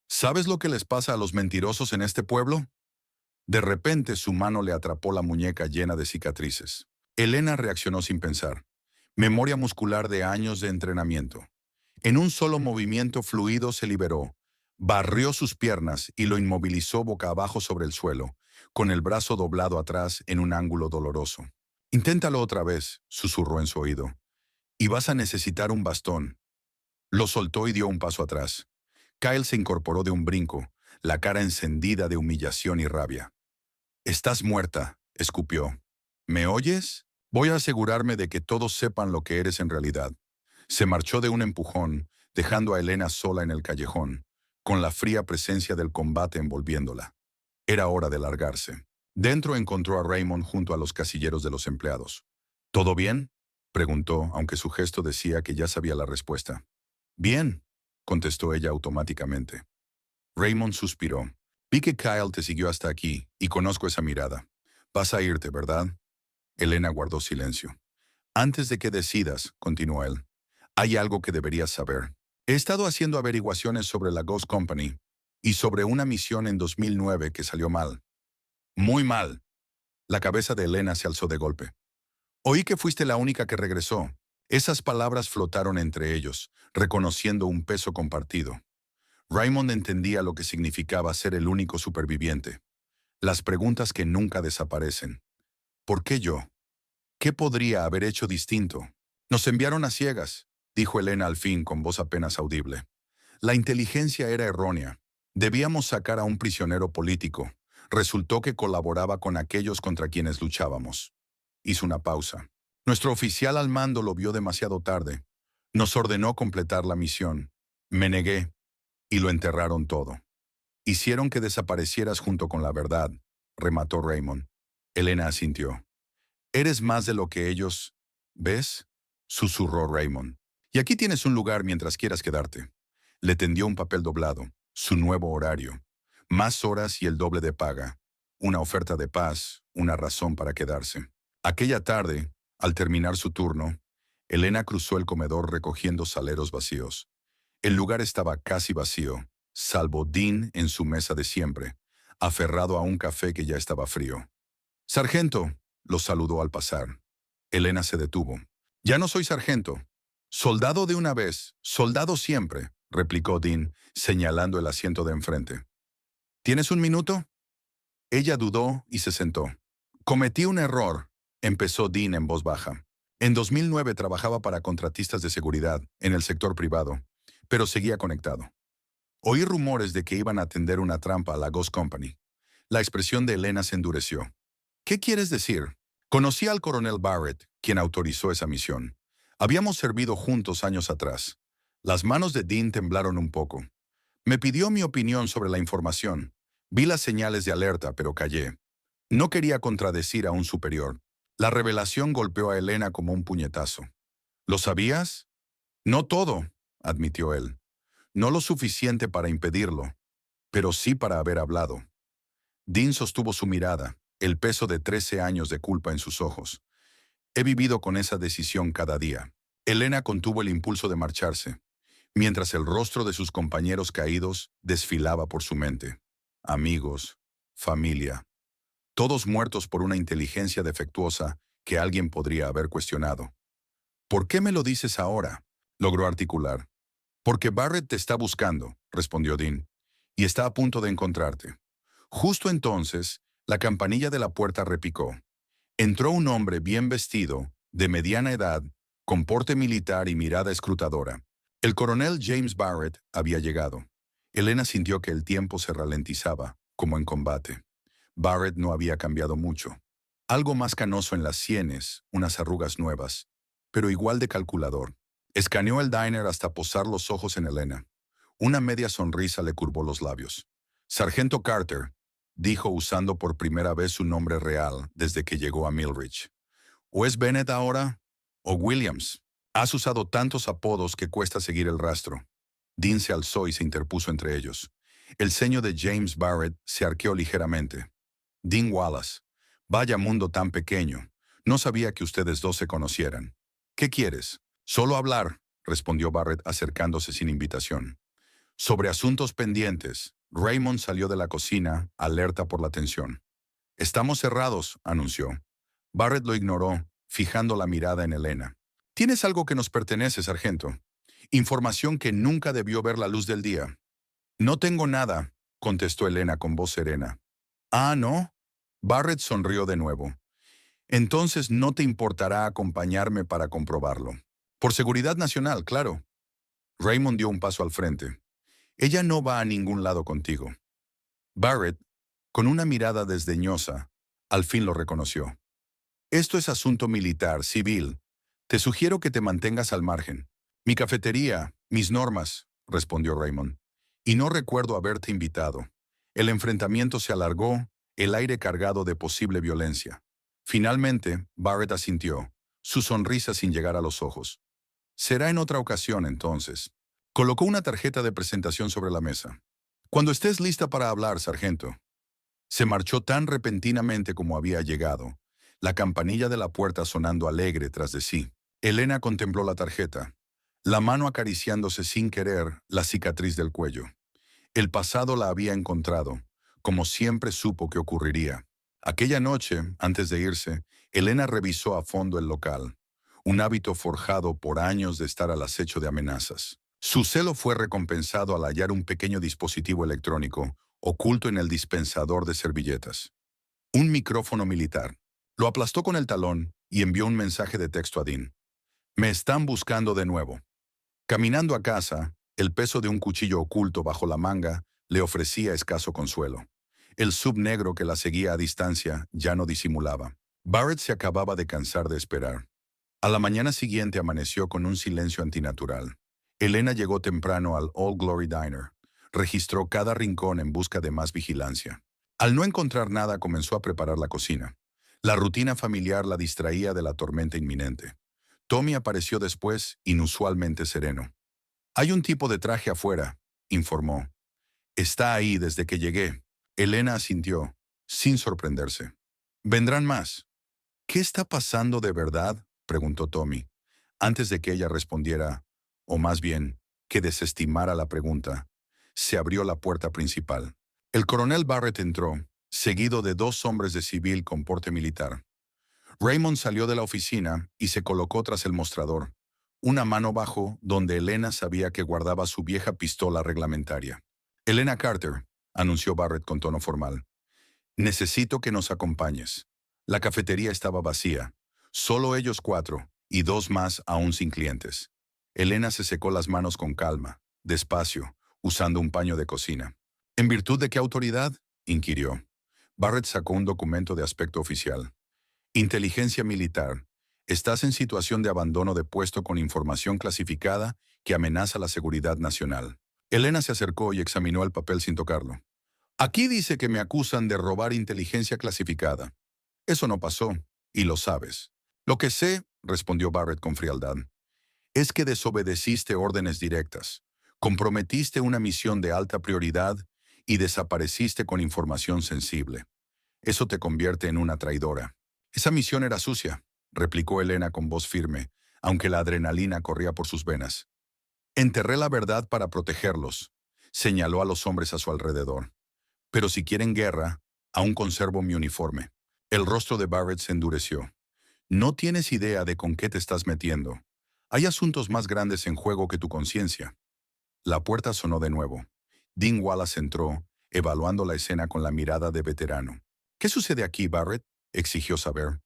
«¿Sabes lo que les pasa a los mentirosos en este pueblo?» De repente su mano le atrapó la muñeca llena de cicatrices. Elena reaccionó sin pensar. Memoria muscular de años de entrenamiento. En un solo movimiento fluido se liberó, barrió sus piernas y lo inmovilizó boca abajo sobre el suelo, con el brazo doblado atrás en un ángulo doloroso. «Inténtalo otra vez», susurró en su oído. «Y vas a necesitar un bastón». Lo soltó y dio un paso atrás. Kyle se incorporó de un brinco, la cara encendida de humillación y rabia. «Estás muerta», escupió. «¿Me oyes? Voy a asegurarme de que todos sepan lo que eres en realidad». Se marchó de un empujón, dejando a Elena sola en el callejón, con la fría presencia del combate envolviéndola. Era hora de largarse. Dentro encontró a Raymond junto a los casilleros de los empleados. «¿Todo bien?», preguntó, aunque su gesto decía que ya sabía la respuesta. «Bien», contestó ella automáticamente. Raymond suspiró. «Vi que Kyle te siguió hasta aquí, y conozco esa mirada. Vas a irte, ¿verdad?» Elena guardó silencio. «Antes de que decidas», continuó él, «hay algo que deberías saber. He estado haciendo averiguaciones sobre la Ghost Company y sobre una misión en 2009 que salió mal. Muy mal». La cabeza de Elena se alzó de golpe. «Oí que fuiste la única que regresó». Esas palabras flotaron entre ellos, reconociendo un peso compartido. Raymond entendía lo que significaba ser el único superviviente. Las preguntas que nunca desaparecen. ¿Por qué yo? ¿Qué podría haber hecho distinto? «Nos enviaron a ciegas», dijo Elena al fin con voz apenas audible. «La inteligencia era errónea. Debíamos sacar a un prisionero político. Resultó que colaboraba con aquellos contra quienes luchábamos». Hizo una pausa. «Nuestro oficial al mando lo vio demasiado tarde. Nos ordenó completar la misión. Me negué. Y lo enterraron todo. Hicieron que desaparecieras junto con la verdad», remató Raymond. Elena asintió. «Eres más de lo que ellos... ¿Ves?», susurró Raymond. «Y aquí tienes un lugar mientras quieras quedarte». Le tendió un papel doblado, su nuevo horario. Más horas y el doble de paga. Una oferta de paz, una razón para quedarse. Aquella tarde, al terminar su turno, Elena cruzó el comedor recogiendo saleros vacíos. El lugar estaba casi vacío, salvo Dean en su mesa de siempre, aferrado a un café que ya estaba frío. «Sargento», lo saludó al pasar. Elena se detuvo. «Ya no soy sargento. Soldado de una vez, soldado siempre», replicó Dean, señalando el asiento de enfrente. «¿Tienes un minuto?» Ella dudó y se sentó. «Cometí un error», empezó Dean en voz baja. «En 2009 trabajaba para contratistas de seguridad, en el sector privado, pero seguía conectado. Oí rumores de que iban a tender una trampa a la Ghost Company». La expresión de Elena se endureció. «¿Qué quieres decir?» «Conocí al coronel Barrett, quien autorizó esa misión. Habíamos servido juntos años atrás». Las manos de Dean temblaron un poco. «Me pidió mi opinión sobre la información. Vi las señales de alerta, pero callé. No quería contradecir a un superior». La revelación golpeó a Elena como un puñetazo. «¿Lo sabías?» «No todo», admitió él. No lo suficiente para impedirlo, pero sí para haber hablado. Dean sostuvo su mirada, el peso de 13 años de culpa en sus ojos. He vivido con esa decisión cada día. Elena contuvo el impulso de marcharse, mientras el rostro de sus compañeros caídos desfilaba por su mente. Amigos, familia, todos muertos por una inteligencia defectuosa que alguien podría haber cuestionado. ¿Por qué me lo dices ahora?, logró articular. Porque Barrett te está buscando, respondió Dean, y está a punto de encontrarte. Justo entonces, la campanilla de la puerta repicó. Entró un hombre bien vestido, de mediana edad, con porte militar y mirada escrutadora. El coronel James Barrett había llegado. Elena sintió que el tiempo se ralentizaba, como en combate. Barrett no había cambiado mucho. Algo más canoso en las sienes, unas arrugas nuevas, pero igual de calculador. Escaneó el diner hasta posar los ojos en Elena. Una media sonrisa le curvó los labios. Sargento Carter, dijo usando por primera vez su nombre real desde que llegó a Milridge. ¿O es Bennett ahora? ¿O Williams? Has usado tantos apodos que cuesta seguir el rastro. Dean se alzó y se interpuso entre ellos. El ceño de James Barrett se arqueó ligeramente. Dean Wallace. Vaya mundo tan pequeño. No sabía que ustedes dos se conocieran. ¿Qué quieres? Solo hablar, respondió Barrett acercándose sin invitación. Sobre asuntos pendientes, Raymond salió de la cocina, alerta por la tensión. Estamos cerrados, anunció. Barrett lo ignoró, fijando la mirada en Elena. Tienes algo que nos pertenece, sargento. Información que nunca debió ver la luz del día. No tengo nada, contestó Elena con voz serena. Ah, ¿no? Barrett sonrió de nuevo. Entonces no te importará acompañarme para comprobarlo. Por seguridad nacional, claro. Raymond dio un paso al frente. Ella no va a ningún lado contigo. Barrett, con una mirada desdeñosa, al fin lo reconoció. Esto es asunto militar, civil. Te sugiero que te mantengas al margen. Mi cafetería, mis normas, respondió Raymond. Y no recuerdo haberte invitado. El enfrentamiento se alargó, el aire cargado de posible violencia. Finalmente, Barrett asintió, su sonrisa sin llegar a los ojos. Será en otra ocasión, entonces. Colocó una tarjeta de presentación sobre la mesa. Cuando estés lista para hablar, sargento. Se marchó tan repentinamente como había llegado, la campanilla de la puerta sonando alegre tras de sí. Elena contempló la tarjeta, la mano acariciándose sin querer la cicatriz del cuello. El pasado la había encontrado, como siempre supo que ocurriría. Aquella noche, antes de irse, Elena revisó a fondo el local, un hábito forjado por años de estar al acecho de amenazas. Su celo fue recompensado al hallar un pequeño dispositivo electrónico oculto en el dispensador de servilletas. Un micrófono militar. Lo aplastó con el talón y envió un mensaje de texto a Dean. Me están buscando de nuevo. Caminando a casa, el peso de un cuchillo oculto bajo la manga le ofrecía escaso consuelo. El sub negro que la seguía a distancia ya no disimulaba. Barrett se acababa de cansar de esperar. A la mañana siguiente amaneció con un silencio antinatural. Elena llegó temprano al Old Glory Diner. Registró cada rincón en busca de más vigilancia. Al no encontrar nada, comenzó a preparar la cocina. La rutina familiar la distraía de la tormenta inminente. Tommy apareció después, inusualmente sereno. Hay un tipo de traje afuera, informó. Está ahí desde que llegué. Elena asintió, sin sorprenderse. ¿Vendrán más? ¿Qué está pasando de verdad?, preguntó Tommy. Antes de que ella respondiera, o más bien, que desestimara la pregunta, se abrió la puerta principal. El coronel Barrett entró, seguido de dos hombres de civil con porte militar. Raymond salió de la oficina y se colocó tras el mostrador, una mano bajo donde Elena sabía que guardaba su vieja pistola reglamentaria. Elena Carter, anunció Barrett con tono formal. Necesito que nos acompañes. La cafetería estaba vacía, solo ellos cuatro y dos más aún sin clientes. Elena se secó las manos con calma, despacio, usando un paño de cocina. ¿En virtud de qué autoridad?, inquirió. Barrett sacó un documento de aspecto oficial. Inteligencia militar. Estás en situación de abandono de puesto con información clasificada que amenaza la seguridad nacional. Elena se acercó y examinó el papel sin tocarlo. Aquí dice que me acusan de robar inteligencia clasificada. Eso no pasó, y lo sabes. Lo que sé, respondió Barrett con frialdad, Es que desobedeciste órdenes directas, comprometiste una misión de alta prioridad y desapareciste con información sensible. Eso te convierte en una traidora. Esa misión era sucia, replicó Elena con voz firme, aunque la adrenalina corría por sus venas. Enterré la verdad para protegerlos, señaló a los hombres a su alrededor. Pero si quieren guerra, aún conservo mi uniforme. El rostro de Barrett se endureció. No tienes idea de con qué te estás metiendo. Hay asuntos más grandes en juego que tu conciencia. La puerta sonó de nuevo. Dean Wallace entró, evaluando la escena con la mirada de veterano. ¿Qué sucede aquí, Barrett?, exigió saber.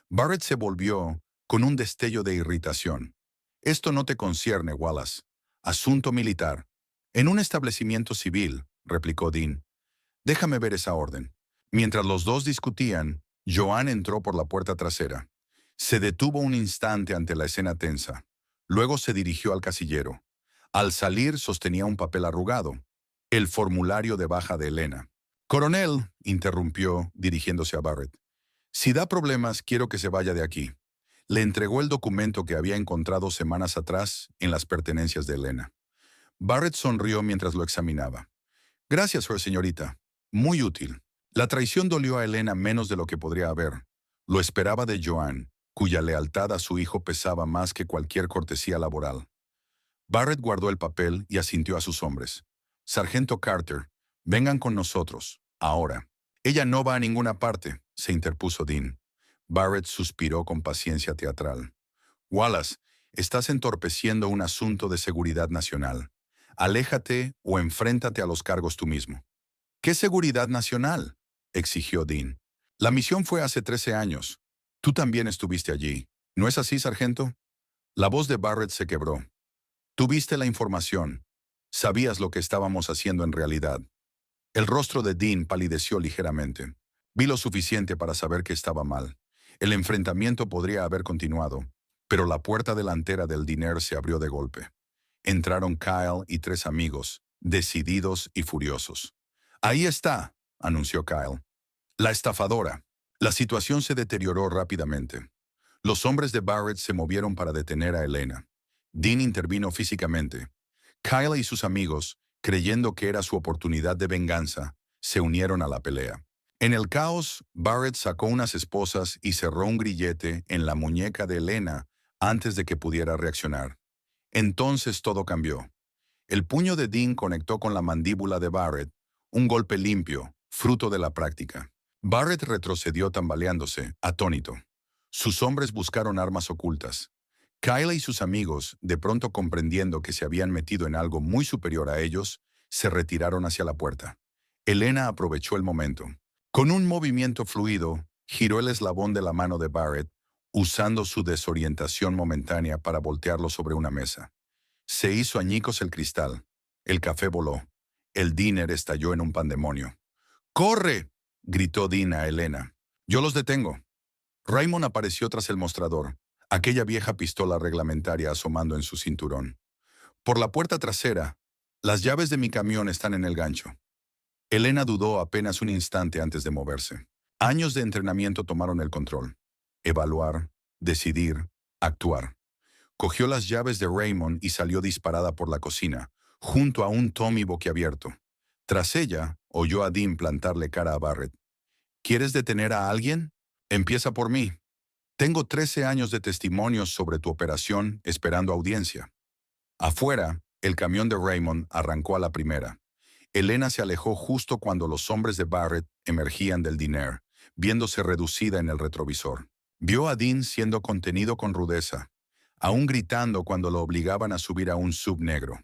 Barrett se volvió con un destello de irritación. Esto no te concierne, Wallace. Asunto militar. En un establecimiento civil, replicó Dean. Déjame ver esa orden. Mientras los dos discutían, Joan entró por la puerta trasera. Se detuvo un instante ante la escena tensa. Luego se dirigió al casillero. Al salir sostenía un papel arrugado. El formulario de baja de Elena. Coronel, interrumpió, dirigiéndose a Barrett. Si da problemas, quiero que se vaya de aquí. Le entregó el documento que había encontrado semanas atrás en las pertenencias de Elena. Barrett sonrió mientras lo examinaba. Gracias, señorita. Muy útil. La traición dolió a Elena menos de lo que podría haber. Lo esperaba de Joan, cuya lealtad a su hijo pesaba más que cualquier cortesía laboral. Barrett guardó el papel y asintió a sus hombres. Sargento Carter, vengan con nosotros, ahora. Ella no va a ninguna parte, se interpuso Dean. Barrett suspiró con paciencia teatral. Wallace, estás entorpeciendo un asunto de seguridad nacional. Aléjate o enfréntate a los cargos tú mismo. ¿Qué seguridad nacional?, exigió Dean. La misión fue hace 13 años. Tú también estuviste allí. ¿No es así, sargento? La voz de Barrett se quebró. Tuviste la información. Sabías lo que estábamos haciendo en realidad. El rostro de Dean palideció ligeramente. Vi lo suficiente para saber que estaba mal. El enfrentamiento podría haber continuado, pero la puerta delantera del diner se abrió de golpe. Entraron Kyle y 3 amigos, decididos y furiosos. Ahí está, anunció Kyle. La estafadora. La situación se deterioró rápidamente. Los hombres de Barrett se movieron para detener a Elena. Dean intervino físicamente. Kyle y sus amigos, creyendo que era su oportunidad de venganza, se unieron a la pelea. En el caos, Barrett sacó unas esposas y cerró un grillete en la muñeca de Elena antes de que pudiera reaccionar. Entonces todo cambió. El puño de Dean conectó con la mandíbula de Barrett, un golpe limpio, fruto de la práctica. Barrett retrocedió tambaleándose, atónito. Sus hombres buscaron armas ocultas. Kyle y sus amigos, de pronto comprendiendo que se habían metido en algo muy superior a ellos, se retiraron hacia la puerta. Elena aprovechó el momento. Con un movimiento fluido, giró el eslabón de la mano de Barrett, usando su desorientación momentánea para voltearlo sobre una mesa. Se hizo añicos el cristal. El café voló. El diner estalló en un pandemonio. ¡Corre!, gritó Dean a Elena. Yo los detengo. Raymond apareció tras el mostrador, aquella vieja pistola reglamentaria asomando en su cinturón. Por la puerta trasera, las llaves de mi camión están en el gancho. Elena dudó apenas un instante antes de moverse. Años de entrenamiento tomaron el control. Evaluar, decidir, actuar. Cogió las llaves de Raymond y salió disparada por la cocina, junto a un Tommy boquiabierto. Tras ella, oyó a Dean plantarle cara a Barrett. ¿Quieres detener a alguien? Empieza por mí. Tengo 13 años de testimonios sobre tu operación esperando audiencia. Afuera, el camión de Raymond arrancó a la primera. Elena se alejó justo cuando los hombres de Barrett emergían del diner, viéndose reducida en el retrovisor. Vio a Dean siendo contenido con rudeza, aún gritando cuando lo obligaban a subir a un sub negro.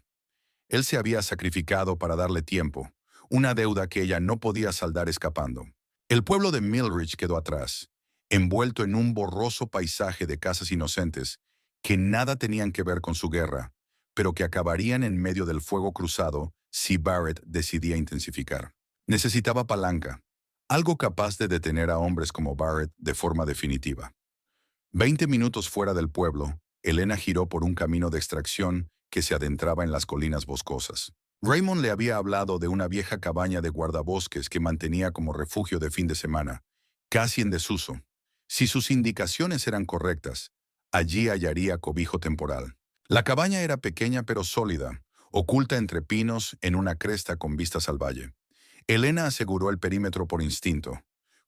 Él se había sacrificado para darle tiempo, una deuda que ella no podía saldar escapando. El pueblo de Millridge quedó atrás, envuelto en un borroso paisaje de casas inocentes que nada tenían que ver con su guerra, pero que acabarían en medio del fuego cruzado si Barrett decidía intensificar. Necesitaba palanca, algo capaz de detener a hombres como Barrett de forma definitiva. 20 minutos fuera del pueblo, Elena giró por un camino de extracción que se adentraba en las colinas boscosas. Raymond le había hablado de una vieja cabaña de guardabosques que mantenía como refugio de fin de semana, casi en desuso. Si sus indicaciones eran correctas, allí hallaría cobijo temporal. La cabaña era pequeña pero sólida, oculta entre pinos en una cresta con vistas al valle. Elena aseguró el perímetro por instinto.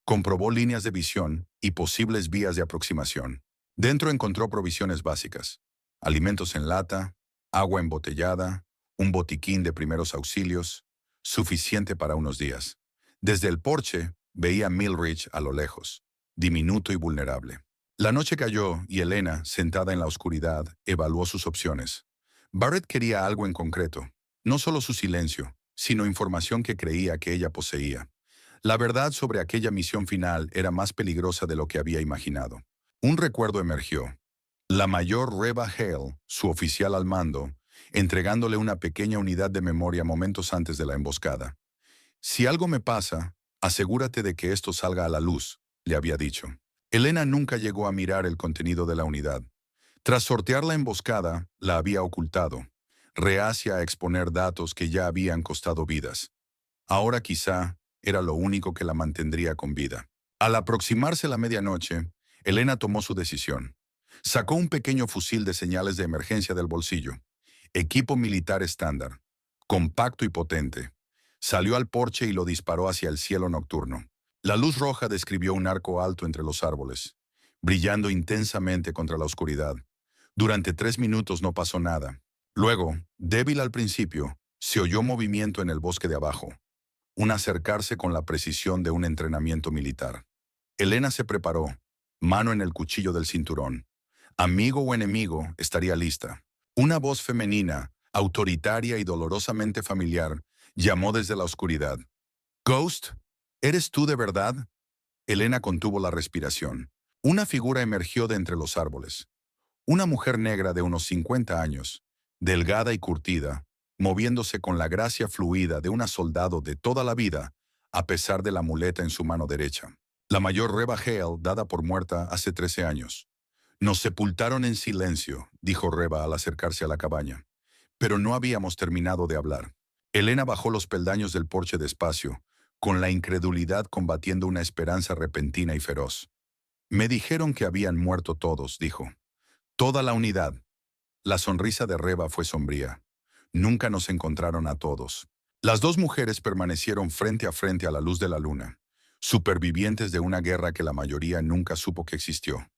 Comprobó líneas de visión y posibles vías de aproximación. Dentro encontró provisiones básicas: alimentos en lata, agua embotellada, un botiquín de primeros auxilios, suficiente para unos días. Desde el porche veía Millridge a lo lejos, diminuto y vulnerable. La noche cayó y Elena, sentada en la oscuridad, evaluó sus opciones. Barrett quería algo en concreto, no solo su silencio, sino información que creía que ella poseía. La verdad sobre aquella misión final era más peligrosa de lo que había imaginado. Un recuerdo emergió. La mayor Reba Hale, su oficial al mando, entregándole una pequeña unidad de memoria momentos antes de la emboscada. «Si algo me pasa, asegúrate de que esto salga a la luz», le había dicho. Elena nunca llegó a mirar el contenido de la unidad. Tras sortear la emboscada, la había ocultado, reacia a exponer datos que ya habían costado vidas. Ahora quizá era lo único que la mantendría con vida. Al aproximarse la medianoche, Elena tomó su decisión. Sacó un pequeño fusil de señales de emergencia del bolsillo. Equipo militar estándar, compacto y potente. Salió al porche y lo disparó hacia el cielo nocturno. La luz roja describió un arco alto entre los árboles, brillando intensamente contra la oscuridad. Durante 3 minutos no pasó nada. Luego, débil al principio, se oyó movimiento en el bosque de abajo, un acercarse con la precisión de un entrenamiento militar. Elena se preparó, mano en el cuchillo del cinturón. Amigo o enemigo, estaría lista. Una voz femenina, autoritaria y dolorosamente familiar, llamó desde la oscuridad. «Ghost, ¿eres tú de verdad?». Elena contuvo la respiración. Una figura emergió de entre los árboles. Una mujer negra de unos 50 años, delgada y curtida, moviéndose con la gracia fluida de una soldado de toda la vida, a pesar de la muleta en su mano derecha. La mayor Reba Hale, dada por muerta hace 13 años. «Nos sepultaron en silencio», dijo Reba al acercarse a la cabaña. Pero no habíamos terminado de hablar. Elena bajó los peldaños del porche despacio, con la incredulidad combatiendo una esperanza repentina y feroz. «Me dijeron que habían muerto todos», dijo. «Toda la unidad». La sonrisa de Reba fue sombría. «Nunca nos encontraron a todos». Las dos mujeres permanecieron frente a la luz de la luna, supervivientes de una guerra que la mayoría nunca supo que existió,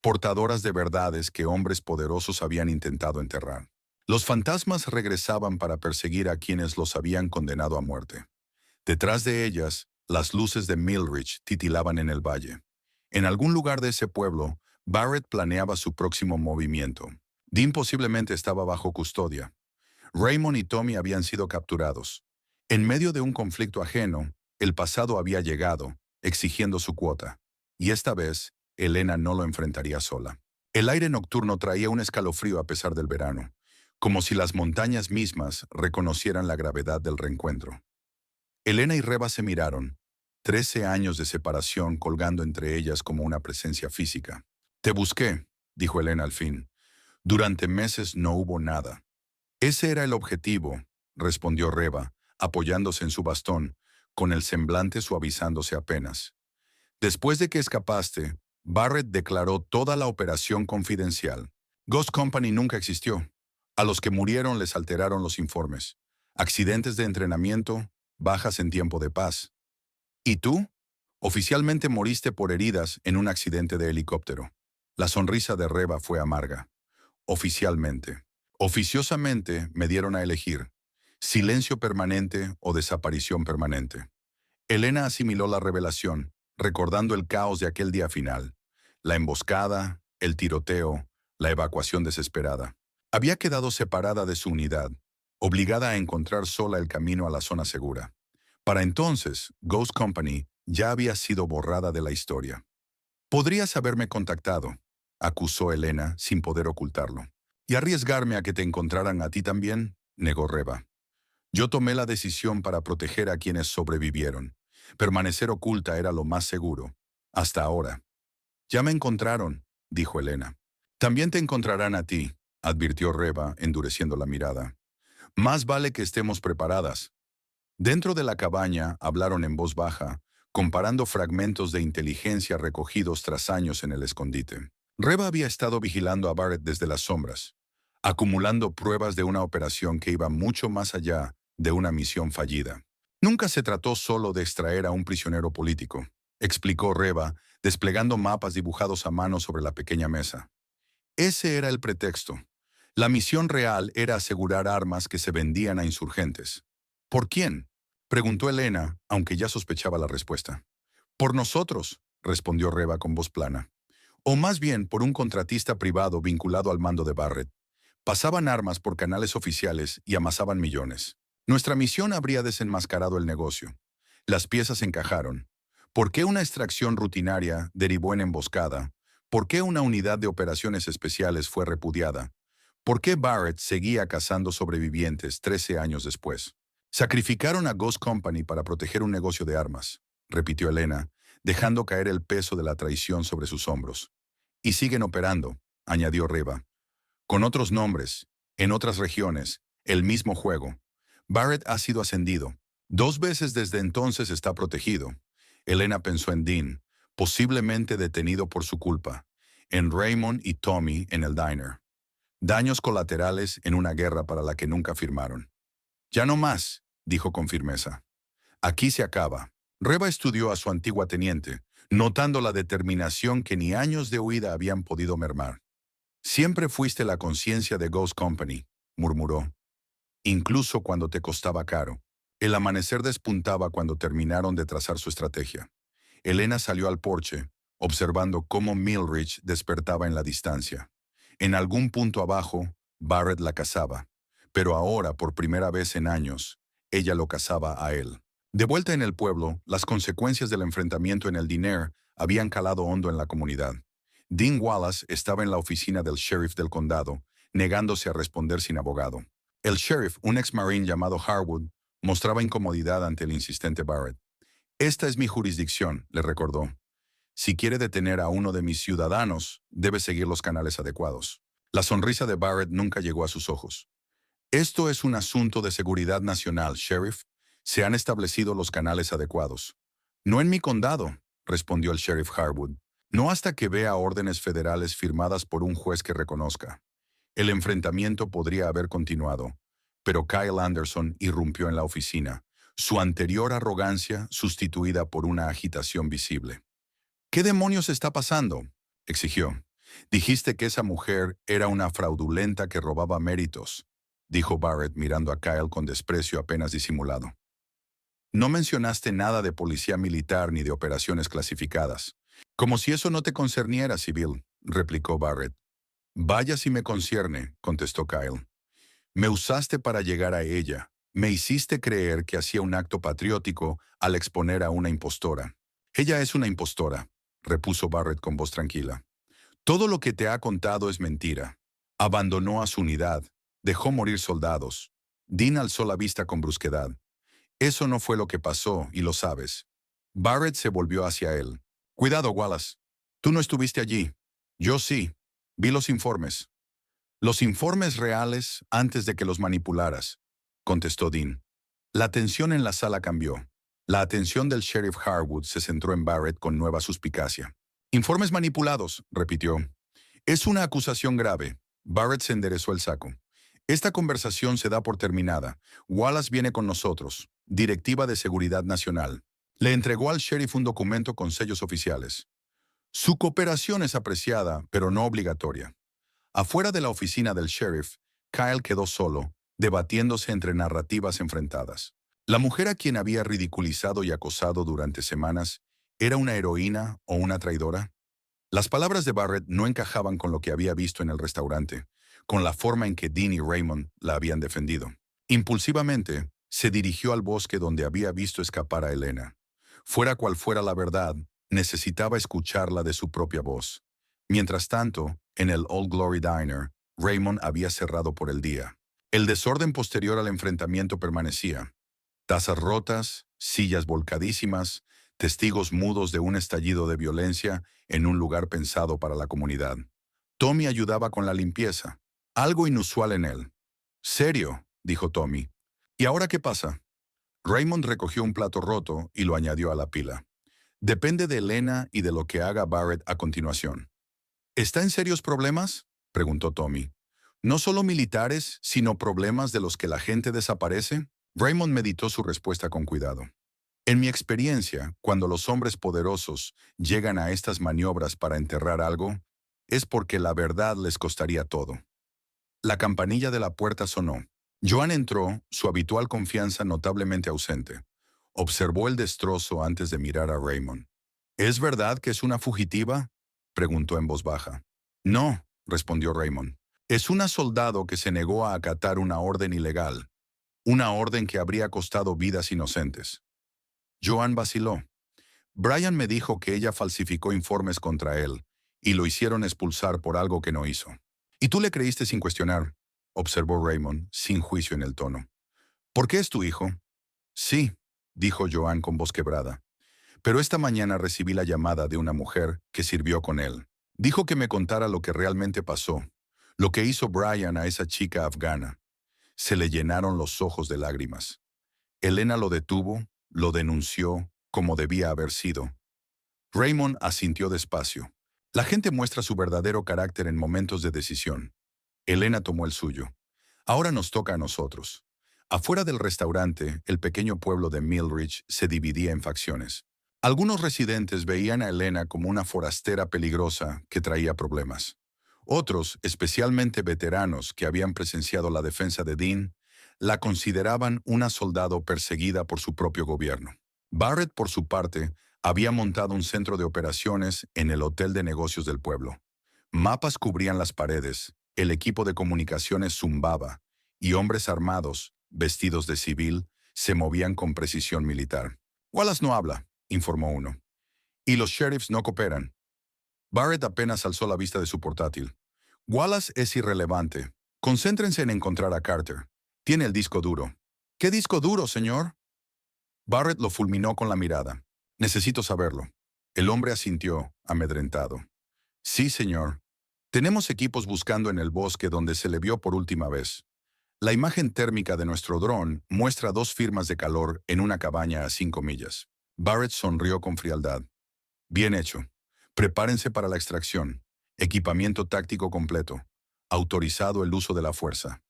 portadoras de verdades que hombres poderosos habían intentado enterrar. Los fantasmas regresaban para perseguir a quienes los habían condenado a muerte. Detrás de ellas, las luces de Millridge titilaban en el valle. En algún lugar de ese pueblo, Barrett planeaba su próximo movimiento. Dean posiblemente estaba bajo custodia. Raymond y Tommy habían sido capturados. En medio de un conflicto ajeno, el pasado había llegado, exigiendo su cuota. Y esta vez, Elena no lo enfrentaría sola. El aire nocturno traía un escalofrío a pesar del verano, como si las montañas mismas reconocieran la gravedad del reencuentro. Elena y Reba se miraron, 13 años de separación colgando entre ellas como una presencia física. «Te busqué», dijo Elena al fin. «Durante meses no hubo nada». «Ese era el objetivo», respondió Reba, apoyándose en su bastón, con el semblante suavizándose apenas. «Después de que escapaste, Barrett declaró toda la operación confidencial. Ghost Company nunca existió. A los que murieron les alteraron los informes. Accidentes de entrenamiento, bajas en tiempo de paz. ¿Y tú? Oficialmente moriste por heridas en un accidente de helicóptero». La sonrisa de Reba fue amarga. «Oficialmente. Oficiosamente me dieron a elegir: silencio permanente o desaparición permanente». Elena asimiló la revelación, recordando el caos de aquel día final. La emboscada, el tiroteo, la evacuación desesperada. Había quedado separada de su unidad, obligada a encontrar sola el camino a la zona segura. Para entonces, Ghost Company ya había sido borrada de la historia. «Podrías haberme contactado», acusó Elena sin poder ocultarlo. «¿Y arriesgarme a que te encontraran a ti también?», negó Reba. «Yo tomé la decisión para proteger a quienes sobrevivieron. Permanecer oculta era lo más seguro. Hasta ahora». «Ya me encontraron», dijo Elena. «También te encontrarán a ti», advirtió Reba, endureciendo la mirada. «Más vale que estemos preparadas». Dentro de la cabaña hablaron en voz baja, comparando fragmentos de inteligencia recogidos tras años en el escondite. Reba había estado vigilando a Barrett desde las sombras. acumulando pruebas de una operación que iba mucho más allá de una misión fallida. Nunca se trató solo de extraer a un prisionero político, explicó Reva, desplegando mapas dibujados a mano sobre la pequeña mesa. Ese era el pretexto. La misión real era asegurar armas que se vendían a insurgentes. ¿Por quién?, preguntó Elena, aunque ya sospechaba la respuesta. Por nosotros, respondió Reva con voz plana. O más bien por un contratista privado vinculado al mando de Barrett. Pasaban armas por canales oficiales y amasaban millones. Nuestra misión habría desenmascarado el negocio. Las piezas encajaron. ¿Por qué una extracción rutinaria derivó en emboscada? ¿Por qué una unidad de operaciones especiales fue repudiada? ¿Por qué Barrett seguía cazando sobrevivientes 13 años después? Sacrificaron a Ghost Company para proteger un negocio de armas, repitió Elena, dejando caer el peso de la traición sobre sus hombros. Y siguen operando, añadió Reva. Con otros nombres, en otras regiones, el mismo juego. Barrett ha sido ascendido. 2 veces desde entonces está protegido. Elena pensó en Dean, posiblemente detenido por su culpa, en Raymond y Tommy en el diner. Daños colaterales en una guerra para la que nunca firmaron. Ya no más, dijo con firmeza. Aquí se acaba. Reva estudió a su antigua teniente, notando la determinación que ni años de huida habían podido mermar. Siempre fuiste la conciencia de Ghost Company, murmuró. Incluso cuando te costaba caro. El amanecer despuntaba cuando terminaron de trazar su estrategia. Elena salió al porche, observando cómo Milrich despertaba en la distancia. En algún punto abajo, Barrett la cazaba, pero ahora, por primera vez en años, ella lo cazaba a él. De vuelta en el pueblo, las consecuencias del enfrentamiento en el diner habían calado hondo en la comunidad. Dean Wallace estaba en la oficina del sheriff del condado, negándose a responder sin abogado. El sheriff, un ex-marine llamado Harwood, mostraba incomodidad ante el insistente Barrett. Esta es mi jurisdicción, le recordó. Si quiere detener a uno de mis ciudadanos, debe seguir los canales adecuados. La sonrisa de Barrett nunca llegó a sus ojos. Esto es un asunto de seguridad nacional, sheriff. Se han establecido los canales adecuados. No en mi condado, respondió el sheriff Harwood. No hasta que vea órdenes federales firmadas por un juez que reconozca. El enfrentamiento podría haber continuado, pero Kyle Anderson irrumpió en la oficina, su anterior arrogancia sustituida por una agitación visible. ¿Qué demonios está pasando?, exigió. Dijiste que esa mujer era una fraudulenta que robaba méritos, dijo Barrett mirando a Kyle con desprecio apenas disimulado. No mencionaste nada de policía militar ni de operaciones clasificadas. Como si eso no te concerniera, civil, replicó Barrett. Vaya si me concierne, contestó Kyle. Me usaste para llegar a ella. Me hiciste creer que hacía un acto patriótico al exponer a una impostora. Ella es una impostora, repuso Barrett con voz tranquila. Todo lo que te ha contado es mentira. Abandonó a su unidad, dejó morir soldados. Dean alzó la vista con brusquedad. Eso no fue lo que pasó, y lo sabes. Barrett se volvió hacia él. Cuidado, Wallace. Tú no estuviste allí. Yo sí. Vi los informes. Los informes reales antes de que los manipularas, contestó Dean. La tensión en la sala cambió. La atención del sheriff Harwood se centró en Barrett con nueva suspicacia. Informes manipulados, repitió. Es una acusación grave. Barrett se enderezó el saco. Esta conversación se da por terminada. Wallace viene con nosotros. Directiva de Seguridad Nacional. Le entregó al sheriff un documento con sellos oficiales. Su cooperación es apreciada, pero no obligatoria. Afuera de la oficina del sheriff, Kyle quedó solo, debatiéndose entre narrativas enfrentadas. La mujer a quien había ridiculizado y acosado durante semanas, ¿era una heroína o una traidora? Las palabras de Barrett no encajaban con lo que había visto en el restaurante, con la forma en que Dean y Raymond la habían defendido. Impulsivamente, se dirigió al bosque donde había visto escapar a Elena. Fuera cual fuera la verdad, necesitaba escucharla de su propia voz. Mientras tanto, en el Old Glory Diner, Raymond había cerrado por el día. El desorden posterior al enfrentamiento permanecía. Tazas rotas, sillas volcadísimas, testigos mudos de un estallido de violencia en un lugar pensado para la comunidad. Tommy ayudaba con la limpieza. Algo inusual en él. «Serio», dijo Tommy. «¿Y ahora qué pasa?» Raymond recogió un plato roto y lo añadió a la pila. «Depende de Elena y de lo que haga Barrett a continuación». «¿Está en serios problemas?», preguntó Tommy. ¿No solo militares, sino problemas de los que la gente desaparece? Raymond meditó su respuesta con cuidado. En mi experiencia, cuando los hombres poderosos llegan a estas maniobras para enterrar algo, es porque la verdad les costaría todo. La campanilla de la puerta sonó. Joan entró, su habitual confianza notablemente ausente. Observó el destrozo antes de mirar a Raymond. ¿Es verdad que es una fugitiva?, preguntó en voz baja. No, respondió Raymond. Es una soldado que se negó a acatar una orden ilegal, una orden que habría costado vidas inocentes. Joan vaciló. Brian me dijo que ella falsificó informes contra él y lo hicieron expulsar por algo que no hizo. ¿Y tú le creíste sin cuestionar?, observó Raymond, sin juicio en el tono. ¿Por qué es tu hijo? Sí, dijo Joan con voz quebrada. Pero esta mañana recibí la llamada de una mujer que sirvió con él. Dijo que me contara lo que realmente pasó, lo que hizo Brian a esa chica afgana. Se le llenaron los ojos de lágrimas. Elena lo detuvo, lo denunció, como debía haber sido. Raymond asintió despacio. La gente muestra su verdadero carácter en momentos de decisión. Elena tomó el suyo. Ahora nos toca a nosotros. Afuera del restaurante, el pequeño pueblo de Millridge se dividía en facciones. Algunos residentes veían a Elena como una forastera peligrosa que traía problemas. Otros, especialmente veteranos que habían presenciado la defensa de Dean, la consideraban una soldado perseguida por su propio gobierno. Barrett, por su parte, había montado un centro de operaciones en el hotel de negocios del pueblo. Mapas cubrían las paredes, el equipo de comunicaciones zumbaba, y hombres armados, vestidos de civil, se movían con precisión militar. Wallace no habla, informó uno. Y los sheriffs no cooperan. Barrett apenas alzó la vista de su portátil. Wallace es irrelevante. Concéntrense en encontrar a Carter. Tiene el disco duro. ¿Qué disco duro, señor? Barrett lo fulminó con la mirada. Necesito saberlo. El hombre asintió, amedrentado. Sí, señor. Tenemos equipos buscando en el bosque donde se le vio por última vez. La imagen térmica de nuestro dron muestra 2 firmas de calor en una cabaña a 5 millas. Barrett sonrió con frialdad. Bien hecho. Prepárense para la extracción. Equipamiento táctico completo. Autorizado el uso de la fuerza.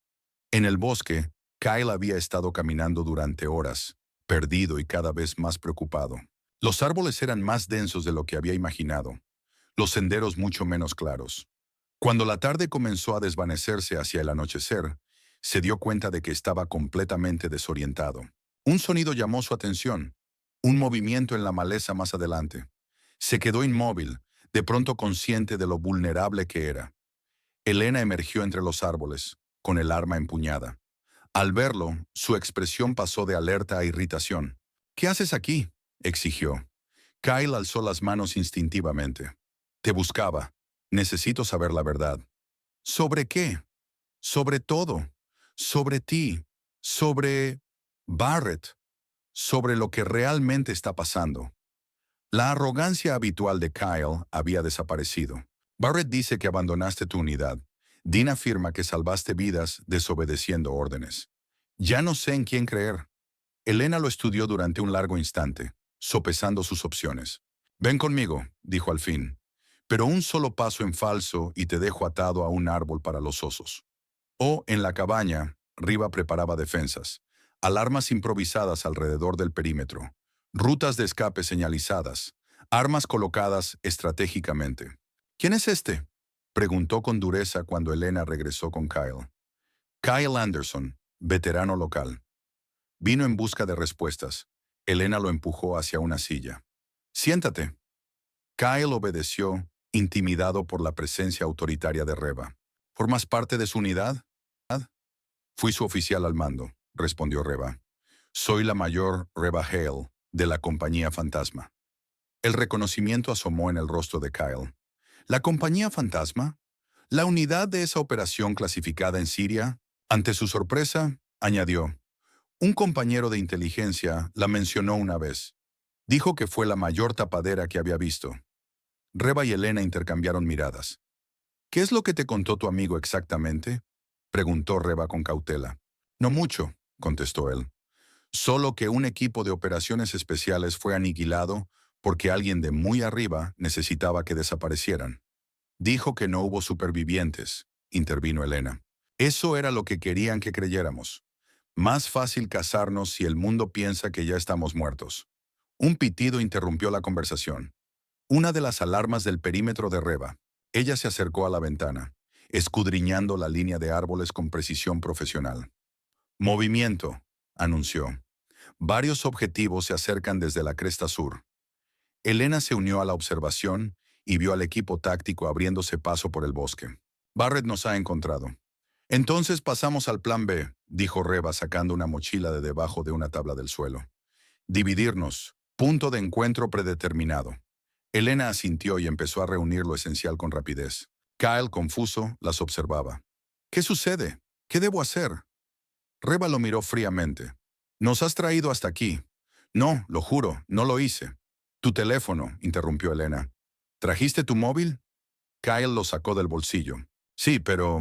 En el bosque, Kyle había estado caminando durante horas, perdido y cada vez más preocupado. Los árboles eran más densos de lo que había imaginado, los senderos mucho menos claros. Cuando la tarde comenzó a desvanecerse hacia el anochecer, se dio cuenta de que estaba completamente desorientado. Un sonido llamó su atención, un movimiento en la maleza más adelante. Se quedó inmóvil, de pronto consciente de lo vulnerable que era. Elena emergió entre los árboles, con el arma empuñada. Al verlo, su expresión pasó de alerta a irritación. ¿Qué haces aquí?, exigió. Kyle alzó las manos instintivamente. Te buscaba. Necesito saber la verdad. ¿Sobre qué? Sobre todo. Sobre ti. Sobre Barrett. Sobre lo que realmente está pasando. La arrogancia habitual de Kyle había desaparecido. Barrett dice que abandonaste tu unidad. Dean afirma que salvaste vidas desobedeciendo órdenes. Ya no sé en quién creer. Elena lo estudió durante un largo instante, sopesando sus opciones. Ven conmigo, dijo al fin. Pero un solo paso en falso y te dejo atado a un árbol para los osos. O, en la cabaña, Riva preparaba defensas, alarmas improvisadas alrededor del perímetro, rutas de escape señalizadas, armas colocadas estratégicamente. ¿Quién es este?, preguntó con dureza cuando Elena regresó con Kyle. Kyle Anderson, veterano local. Vino en busca de respuestas. Elena lo empujó hacia una silla. Siéntate. Kyle obedeció, intimidado por la presencia autoritaria de Reva. ¿Formas parte de su unidad? Fui su oficial al mando, respondió Reva. Soy la mayor Reva Hale, de la compañía Fantasma. El reconocimiento asomó en el rostro de Kyle. ¿La compañía Fantasma? ¿La unidad de esa operación clasificada en Siria? Ante su sorpresa, añadió. Un compañero de inteligencia la mencionó una vez. Dijo que fue la mayor tapadera que había visto. Reva y Elena intercambiaron miradas. ¿Qué es lo que te contó tu amigo exactamente?, preguntó Reva con cautela. No mucho, contestó él. Solo que un equipo de operaciones especiales fue aniquilado porque alguien de muy arriba necesitaba que desaparecieran. Dijo que no hubo supervivientes, intervino Elena. Eso era lo que querían que creyéramos. Más fácil casarnos si el mundo piensa que ya estamos muertos. Un pitido interrumpió la conversación. Una de las alarmas del perímetro de Reba. Ella se acercó a la ventana, escudriñando la línea de árboles con precisión profesional. Movimiento, anunció. Varios objetivos se acercan desde la cresta sur. Elena se unió a la observación y vio al equipo táctico abriéndose paso por el bosque. Barrett nos ha encontrado. Entonces pasamos al plan B, dijo Reba sacando una mochila de debajo de una tabla del suelo. Dividirnos. Punto de encuentro predeterminado. Elena asintió y empezó a reunir lo esencial con rapidez. Kyle, confuso, las observaba. ¿Qué sucede? ¿Qué debo hacer? Reba lo miró fríamente. Nos has traído hasta aquí. No, lo juro, no lo hice. Tu teléfono, interrumpió Elena. ¿Trajiste tu móvil? Kyle lo sacó del bolsillo. Sí, pero...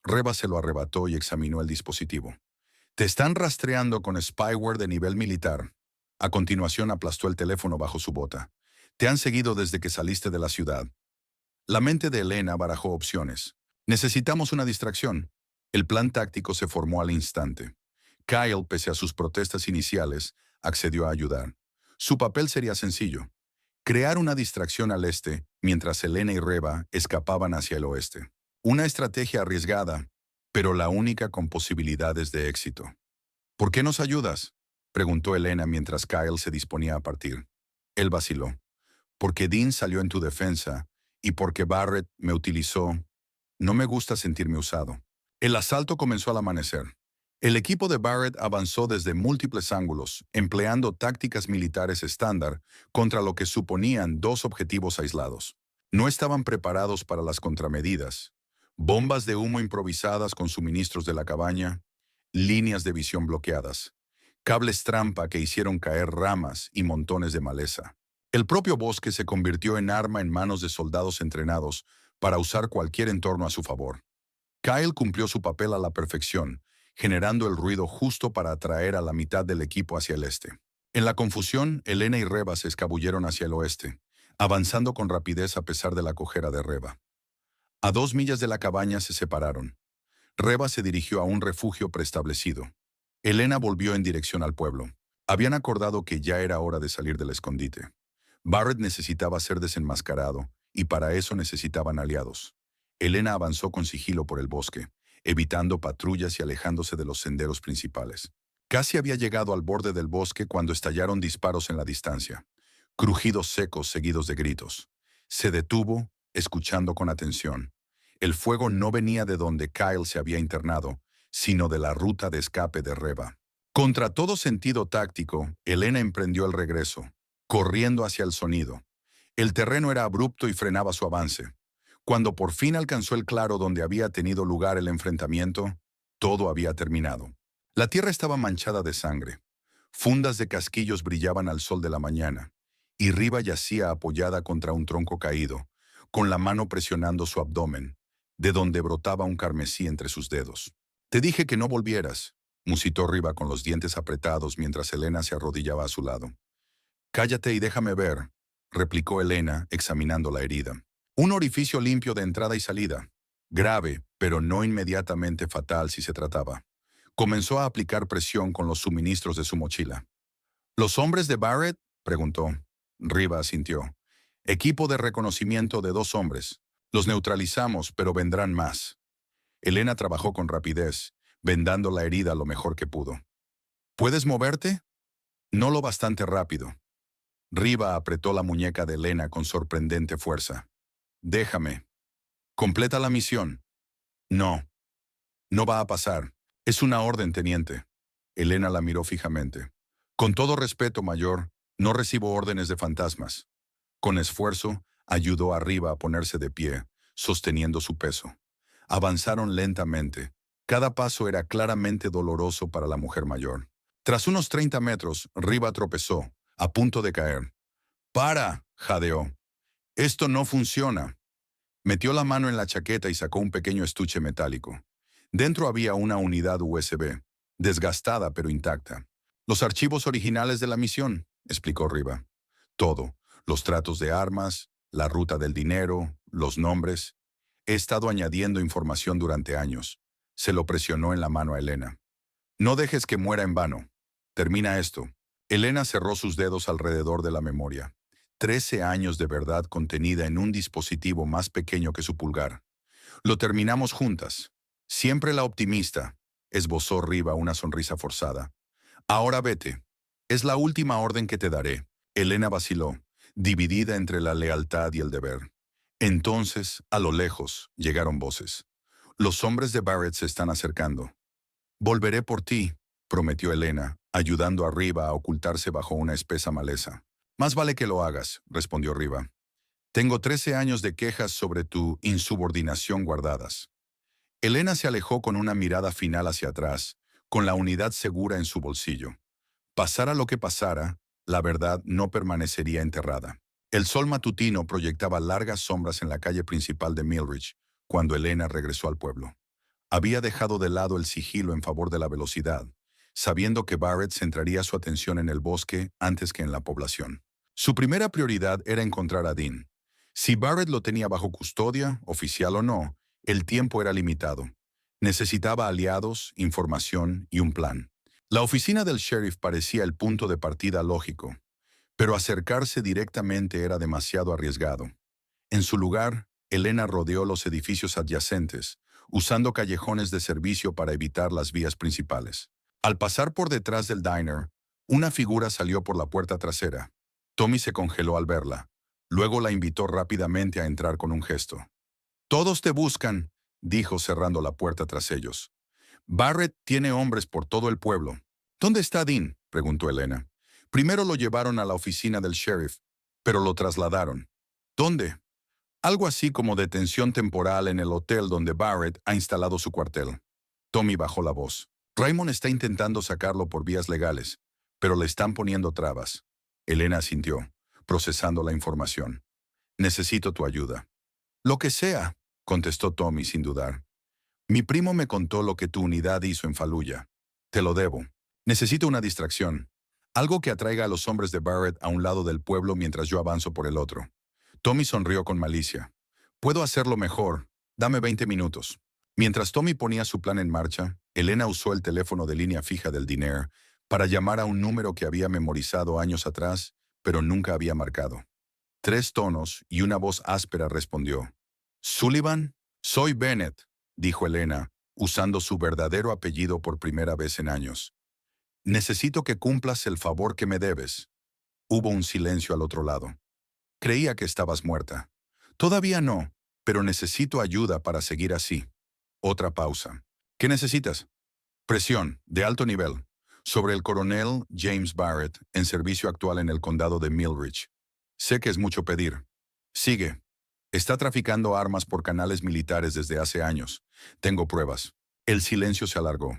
Reba se lo arrebató y examinó el dispositivo. Te están rastreando con spyware de nivel militar. A continuación aplastó el teléfono bajo su bota. Te han seguido desde que saliste de la ciudad. La mente de Elena barajó opciones. Necesitamos una distracción. El plan táctico se formó al instante. Kyle, pese a sus protestas iniciales, accedió a ayudar. Su papel sería sencillo. Crear una distracción al este, mientras Elena y Reba escapaban hacia el oeste. Una estrategia arriesgada, pero la única con posibilidades de éxito. ¿Por qué nos ayudas?, preguntó Elena mientras Kyle se disponía a partir. Él vaciló. Porque Dean salió en tu defensa y porque Barrett me utilizó. No me gusta sentirme usado. El asalto comenzó al amanecer. El equipo de Barrett avanzó desde múltiples ángulos, empleando tácticas militares estándar contra lo que suponían dos objetivos aislados. No estaban preparados para las contramedidas. Bombas de humo improvisadas con suministros de la cabaña, líneas de visión bloqueadas, cables trampa que hicieron caer ramas y montones de maleza. El propio bosque se convirtió en arma en manos de soldados entrenados para usar cualquier entorno a su favor. Kyle cumplió su papel a la perfección, generando el ruido justo para atraer a la mitad del equipo hacia el este. En la confusión, Elena y Reba se escabulleron hacia el oeste, avanzando con rapidez a pesar de la cojera de Reba. A 2 millas de la cabaña se separaron. Reba se dirigió a un refugio preestablecido. Elena volvió en dirección al pueblo. Habían acordado que ya era hora de salir del escondite. Barrett necesitaba ser desenmascarado, y para eso necesitaban aliados. Elena avanzó con sigilo por el bosque, evitando patrullas y alejándose de los senderos principales. Casi había llegado al borde del bosque cuando estallaron disparos en la distancia. Crujidos secos seguidos de gritos. Se detuvo, escuchando con atención. El fuego no venía de donde Kyle se había internado, sino de la ruta de escape de Reba. Contra todo sentido táctico, Elena emprendió el regreso, corriendo hacia el sonido. El terreno era abrupto y frenaba su avance. Cuando por fin alcanzó el claro donde había tenido lugar el enfrentamiento, todo había terminado. La tierra estaba manchada de sangre. Fundas de casquillos brillaban al sol de la mañana, y Riva yacía apoyada contra un tronco caído, con la mano presionando su abdomen, de donde brotaba un carmesí entre sus dedos. «Te dije que no volvieras», musitó Riva con los dientes apretados mientras Elena se arrodillaba a su lado. «Cállate y déjame ver», replicó Elena, examinando la herida. Un orificio limpio de entrada y salida. Grave, pero no inmediatamente fatal si se trataba. Comenzó a aplicar presión con los suministros de su mochila. «¿Los hombres de Barrett?», preguntó. Riva asintió. «Equipo de reconocimiento de 2 hombres. Los neutralizamos, pero vendrán más». Elena trabajó con rapidez, vendando la herida lo mejor que pudo. «¿Puedes moverte?». «No lo bastante rápido». Riva apretó la muñeca de Elena con sorprendente fuerza. «Déjame. Completa la misión». «No. No va a pasar. Es una orden, teniente». Elena la miró fijamente. «Con todo respeto, mayor, no recibo órdenes de fantasmas». Con esfuerzo, ayudó a Riva a ponerse de pie, sosteniendo su peso. Avanzaron lentamente. Cada paso era claramente doloroso para la mujer mayor. Tras unos 30 metros, Riva tropezó, a punto de caer. «¡Para!», jadeó. «Esto no funciona». Metió la mano en la chaqueta y sacó un pequeño estuche metálico. Dentro había una unidad USB, desgastada pero intacta. «Los archivos originales de la misión», explicó Riva. «Todo. Los tratos de armas, la ruta del dinero, los nombres. He estado añadiendo información durante años. Se lo presionó en la mano a Elena. No dejes que muera en vano. Termina esto. Elena cerró sus dedos alrededor de la memoria. 13 años de verdad contenida en un dispositivo más pequeño que su pulgar. Lo terminamos juntas. Siempre la optimista, esbozó Riva una sonrisa forzada. Ahora vete. Es la última orden que te daré. Elena vaciló, dividida entre la lealtad y el deber. Entonces, a lo lejos, llegaron voces. Los hombres de Barrett se están acercando. Volveré por ti, prometió Elena, ayudando a Riva a ocultarse bajo una espesa maleza. Más vale que lo hagas, respondió Riva. Tengo 13 años de quejas sobre tu insubordinación guardadas. Elena se alejó con una mirada final hacia atrás, con la unidad segura en su bolsillo. Pasara lo que pasara, la verdad no permanecería enterrada. El sol matutino proyectaba largas sombras en la calle principal de Millridge cuando Elena regresó al pueblo. Había dejado de lado el sigilo en favor de la velocidad, sabiendo que Barrett centraría su atención en el bosque antes que en la población. Su primera prioridad era encontrar a Dean. Si Barrett lo tenía bajo custodia, oficial o no, el tiempo era limitado. Necesitaba aliados, información y un plan. La oficina del sheriff parecía el punto de partida lógico, pero acercarse directamente era demasiado arriesgado. En su lugar, Elena rodeó los edificios adyacentes, usando callejones de servicio para evitar las vías principales. Al pasar por detrás del diner, una figura salió por la puerta trasera. Tommy se congeló al verla. Luego la invitó rápidamente a entrar con un gesto. «Todos te buscan», dijo cerrando la puerta tras ellos. «Barrett tiene hombres por todo el pueblo». «¿Dónde está Dean?», preguntó Elena. «Primero lo llevaron a la oficina del sheriff, pero lo trasladaron». «¿Dónde?». «Algo así como detención temporal en el hotel donde Barrett ha instalado su cuartel». Tommy bajó la voz. «Raymond está intentando sacarlo por vías legales, pero le están poniendo trabas». Elena asintió, procesando la información. «Necesito tu ayuda». «Lo que sea», contestó Tommy sin dudar. «Mi primo me contó lo que tu unidad hizo en Fallujah. Te lo debo. Necesito una distracción. Algo que atraiga a los hombres de Barrett a un lado del pueblo mientras yo avanzo por el otro». Tommy sonrió con malicia. «Puedo hacerlo mejor. Dame 20 minutos». Mientras Tommy ponía su plan en marcha, Elena usó el teléfono de línea fija del Diner para llamar a un número que había memorizado años atrás, pero nunca había marcado. 3 tonos y una voz áspera respondió. «¿Sullivan? Soy Bennett», dijo Elena, usando su verdadero apellido por primera vez en años. «Necesito que cumplas el favor que me debes». Hubo un silencio al otro lado. «Creía que estabas muerta». «Todavía no, pero necesito ayuda para seguir así». Otra pausa. «¿Qué necesitas?» «Presión, de alto nivel, sobre el coronel James Barrett, en servicio actual en el condado de Millridge. Sé que es mucho pedir». «Sigue. Está traficando armas por canales militares desde hace años. Tengo pruebas». El silencio se alargó.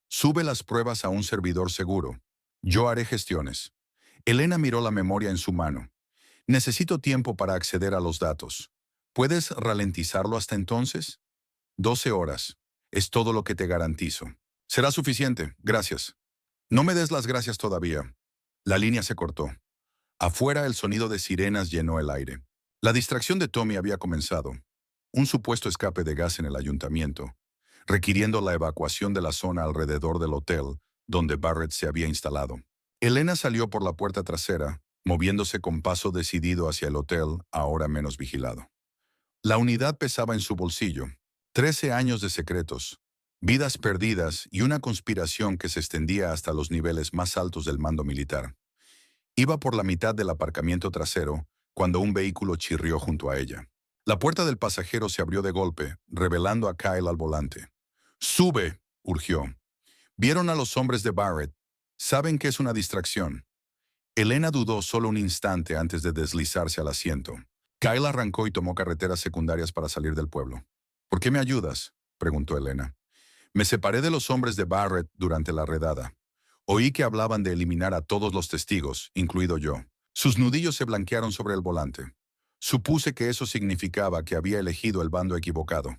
«Sube las pruebas a un servidor seguro. Yo haré gestiones». Elena miró la memoria en su mano. «Necesito tiempo para acceder a los datos. ¿Puedes ralentizarlo hasta entonces?» 12 horas. Es todo lo que te garantizo. «Será suficiente. Gracias». «No me des las gracias todavía». La línea se cortó. Afuera el sonido de sirenas llenó el aire. La distracción de Tommy había comenzado. Un supuesto escape de gas en el ayuntamiento, requiriendo la evacuación de la zona alrededor del hotel donde Barrett se había instalado. Elena salió por la puerta trasera, moviéndose con paso decidido hacia el hotel, ahora menos vigilado. La unidad pesaba en su bolsillo. 13 años de secretos, vidas perdidas y una conspiración que se extendía hasta los niveles más altos del mando militar. Iba por la mitad del aparcamiento trasero cuando un vehículo chirrió junto a ella. La puerta del pasajero se abrió de golpe, revelando a Kyle al volante. «¡Sube!», urgió. Vieron a los hombres de Barrett. Saben que es una distracción. Elena dudó solo un instante antes de deslizarse al asiento. Kyle arrancó y tomó carreteras secundarias para salir del pueblo. «¿Por qué me ayudas?», preguntó Elena. «Me separé de los hombres de Barrett durante la redada. Oí que hablaban de eliminar a todos los testigos, incluido yo». Sus nudillos se blanquearon sobre el volante. Supuse que eso significaba que había elegido el bando equivocado.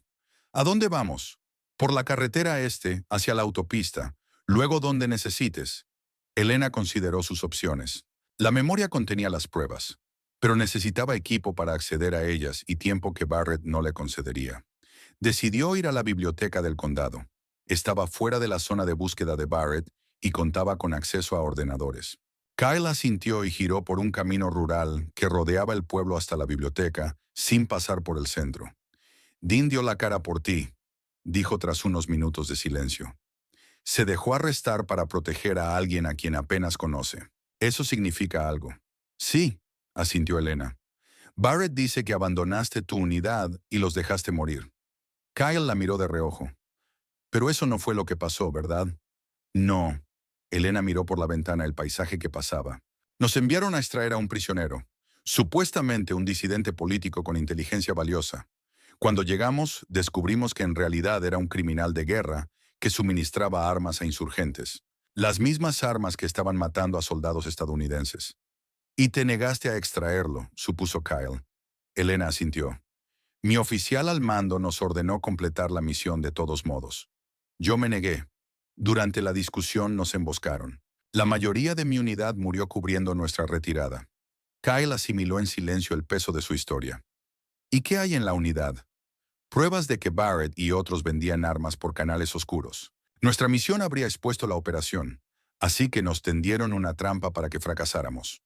«¿A dónde vamos?» «Por la carretera este, hacia la autopista, luego donde necesites». Elena consideró sus opciones. La memoria contenía las pruebas, pero necesitaba equipo para acceder a ellas y tiempo que Barrett no le concedería. Decidió ir a la biblioteca del condado. Estaba fuera de la zona de búsqueda de Barrett y contaba con acceso a ordenadores. Kyle asintió y giró por un camino rural que rodeaba el pueblo hasta la biblioteca, sin pasar por el centro. Dean dio la cara por ti, dijo tras unos minutos de silencio. Se dejó arrestar para proteger a alguien a quien apenas conoce. Eso significa algo. Sí, asintió Elena. Barrett dice que abandonaste tu unidad y los dejaste morir. Kyle la miró de reojo. Pero eso no fue lo que pasó, ¿verdad? No. Elena miró por la ventana el paisaje que pasaba. Nos enviaron a extraer a un prisionero, supuestamente un disidente político con inteligencia valiosa. Cuando llegamos, descubrimos que en realidad era un criminal de guerra que suministraba armas a insurgentes. Las mismas armas que estaban matando a soldados estadounidenses. Y te negaste a extraerlo, supuso Kyle. Elena asintió. Mi oficial al mando nos ordenó completar la misión de todos modos. Yo me negué. Durante la discusión nos emboscaron. La mayoría de mi unidad murió cubriendo nuestra retirada. Kyle asimiló en silencio el peso de su historia. ¿Y qué hay en la unidad? Pruebas de que Barrett y otros vendían armas por canales oscuros. Nuestra misión habría expuesto la operación, así que nos tendieron una trampa para que fracasáramos.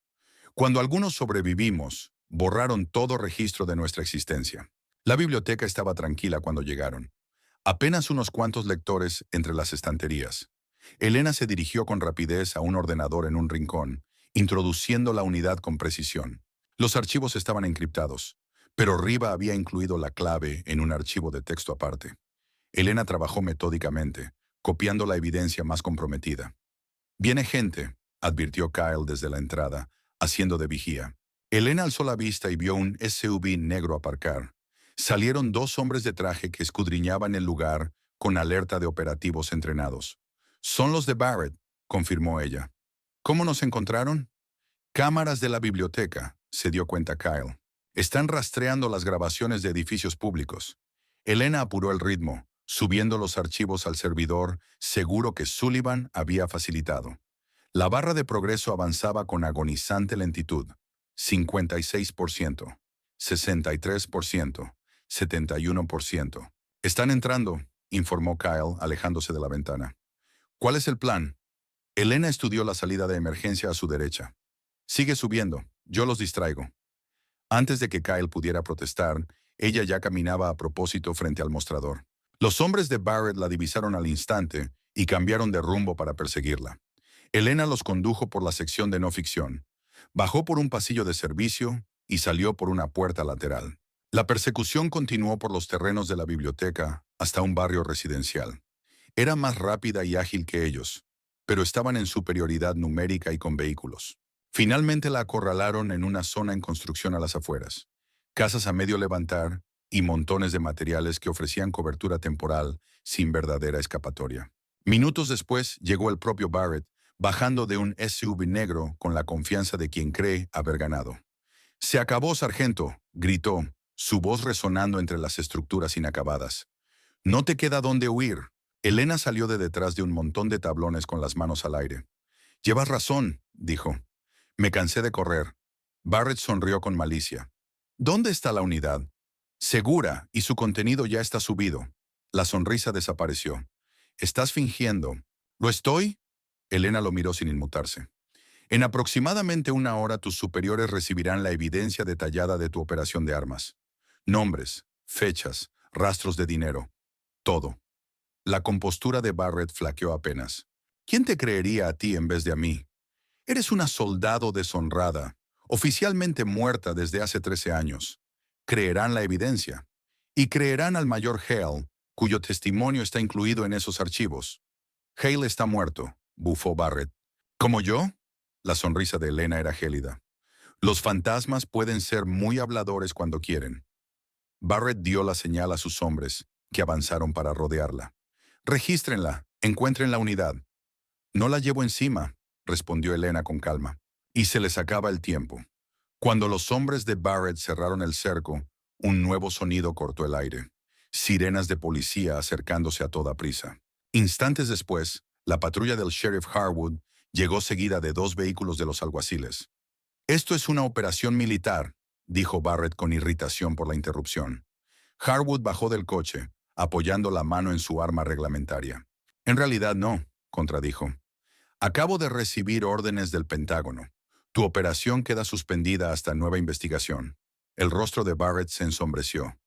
Cuando algunos sobrevivimos, borraron todo registro de nuestra existencia. La biblioteca estaba tranquila cuando llegaron. Apenas unos cuantos lectores entre las estanterías. Elena se dirigió con rapidez a un ordenador en un rincón, introduciendo la unidad con precisión. Los archivos estaban encriptados, pero Riva había incluido la clave en un archivo de texto aparte. Elena trabajó metódicamente, copiando la evidencia más comprometida. «Viene gente», advirtió Kyle desde la entrada, haciendo de vigía. Elena alzó la vista y vio un SUV negro aparcar. Salieron dos hombres de traje que escudriñaban el lugar con alerta de operativos entrenados. «Son los de Barrett», confirmó ella. «¿Cómo nos encontraron?» «Cámaras de la biblioteca», se dio cuenta Kyle. «Están rastreando las grabaciones de edificios públicos». Elena apuró el ritmo, subiendo los archivos al servidor, seguro que Sullivan había facilitado. La barra de progreso avanzaba con agonizante lentitud. 56%, 63%, 71%. «Están entrando», informó Kyle, alejándose de la ventana. «¿Cuál es el plan?» Elena estudió la salida de emergencia a su derecha. «Sigue subiendo, yo los distraigo». Antes de que Kyle pudiera protestar, ella ya caminaba a propósito frente al mostrador. Los hombres de Barrett la divisaron al instante y cambiaron de rumbo para perseguirla. Elena los condujo por la sección de no ficción. Bajó por un pasillo de servicio y salió por una puerta lateral. La persecución continuó por los terrenos de la biblioteca hasta un barrio residencial. Era más rápida y ágil que ellos, pero estaban en superioridad numérica y con vehículos. Finalmente la acorralaron en una zona en construcción a las afueras. Casas a medio levantar y montones de materiales que ofrecían cobertura temporal sin verdadera escapatoria. Minutos después llegó el propio Barrett, bajando de un SUV negro con la confianza de quien cree haber ganado. «Se acabó, sargento», gritó, su voz resonando entre las estructuras inacabadas. «No te queda dónde huir». Elena salió de detrás de un montón de tablones con las manos al aire. «Llevas razón», dijo. «Me cansé de correr». Barrett sonrió con malicia. «¿Dónde está la unidad?» «Segura, y su contenido ya está subido». La sonrisa desapareció. «Estás fingiendo». «¿Lo estoy?» Elena lo miró sin inmutarse. «En aproximadamente una hora tus superiores recibirán la evidencia detallada de tu operación de armas. Nombres, fechas, rastros de dinero. Todo». La compostura de Barrett flaqueó apenas. «¿Quién te creería a ti en vez de a mí? Eres una soldado deshonrada, oficialmente muerta desde hace 13 años. Creerán la evidencia. Y creerán al mayor Hale, cuyo testimonio está incluido en esos archivos». «Hale está muerto», bufó Barrett. «¿Como yo?» La sonrisa de Elena era gélida. «Los fantasmas pueden ser muy habladores cuando quieren». Barrett dio la señal a sus hombres, que avanzaron para rodearla. «Regístrenla, encuentren la unidad». «No la llevo encima», respondió Elena con calma. Y se les acaba el tiempo. Cuando los hombres de Barrett cerraron el cerco, un nuevo sonido cortó el aire. Sirenas de policía acercándose a toda prisa. Instantes después, la patrulla del sheriff Harwood llegó seguida de dos vehículos de los alguaciles. «Esto es una operación militar», dijo Barrett con irritación por la interrupción. Harwood bajó del coche, apoyando la mano en su arma reglamentaria. En realidad no, contradijo. Acabo de recibir órdenes del Pentágono. Tu operación queda suspendida hasta nueva investigación. El rostro de Barrett se ensombreció.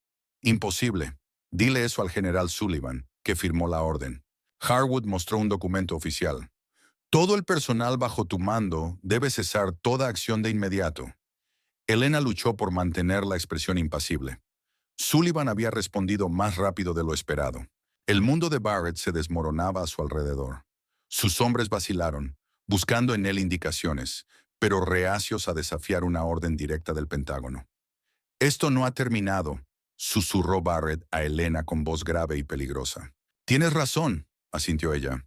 Imposible. Dile eso al general Sullivan, que firmó la orden. Harwood mostró un documento oficial. Todo el personal bajo tu mando debe cesar toda acción de inmediato. Elena luchó por mantener la expresión impasible. Sullivan había respondido más rápido de lo esperado. El mundo de Barrett se desmoronaba a su alrededor. Sus hombres vacilaron, buscando en él indicaciones, pero reacios a desafiar una orden directa del Pentágono. Esto no ha terminado, susurró Barrett a Elena con voz grave y peligrosa. Tienes razón, asintió ella.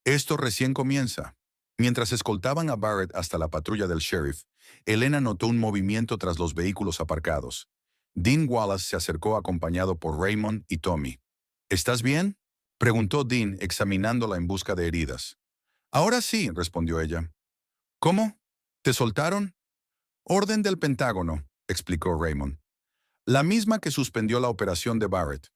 Esto recién comienza. Mientras escoltaban a Barrett hasta la patrulla del sheriff, Elena notó un movimiento tras los vehículos aparcados. Dean Wallace se acercó acompañado por Raymond y Tommy. ¿Estás bien?, preguntó Dean examinándola en busca de heridas. Ahora sí, respondió ella. ¿Cómo? ¿Te soltaron? Orden del Pentágono, explicó Raymond. La misma que suspendió la operación de Barrett.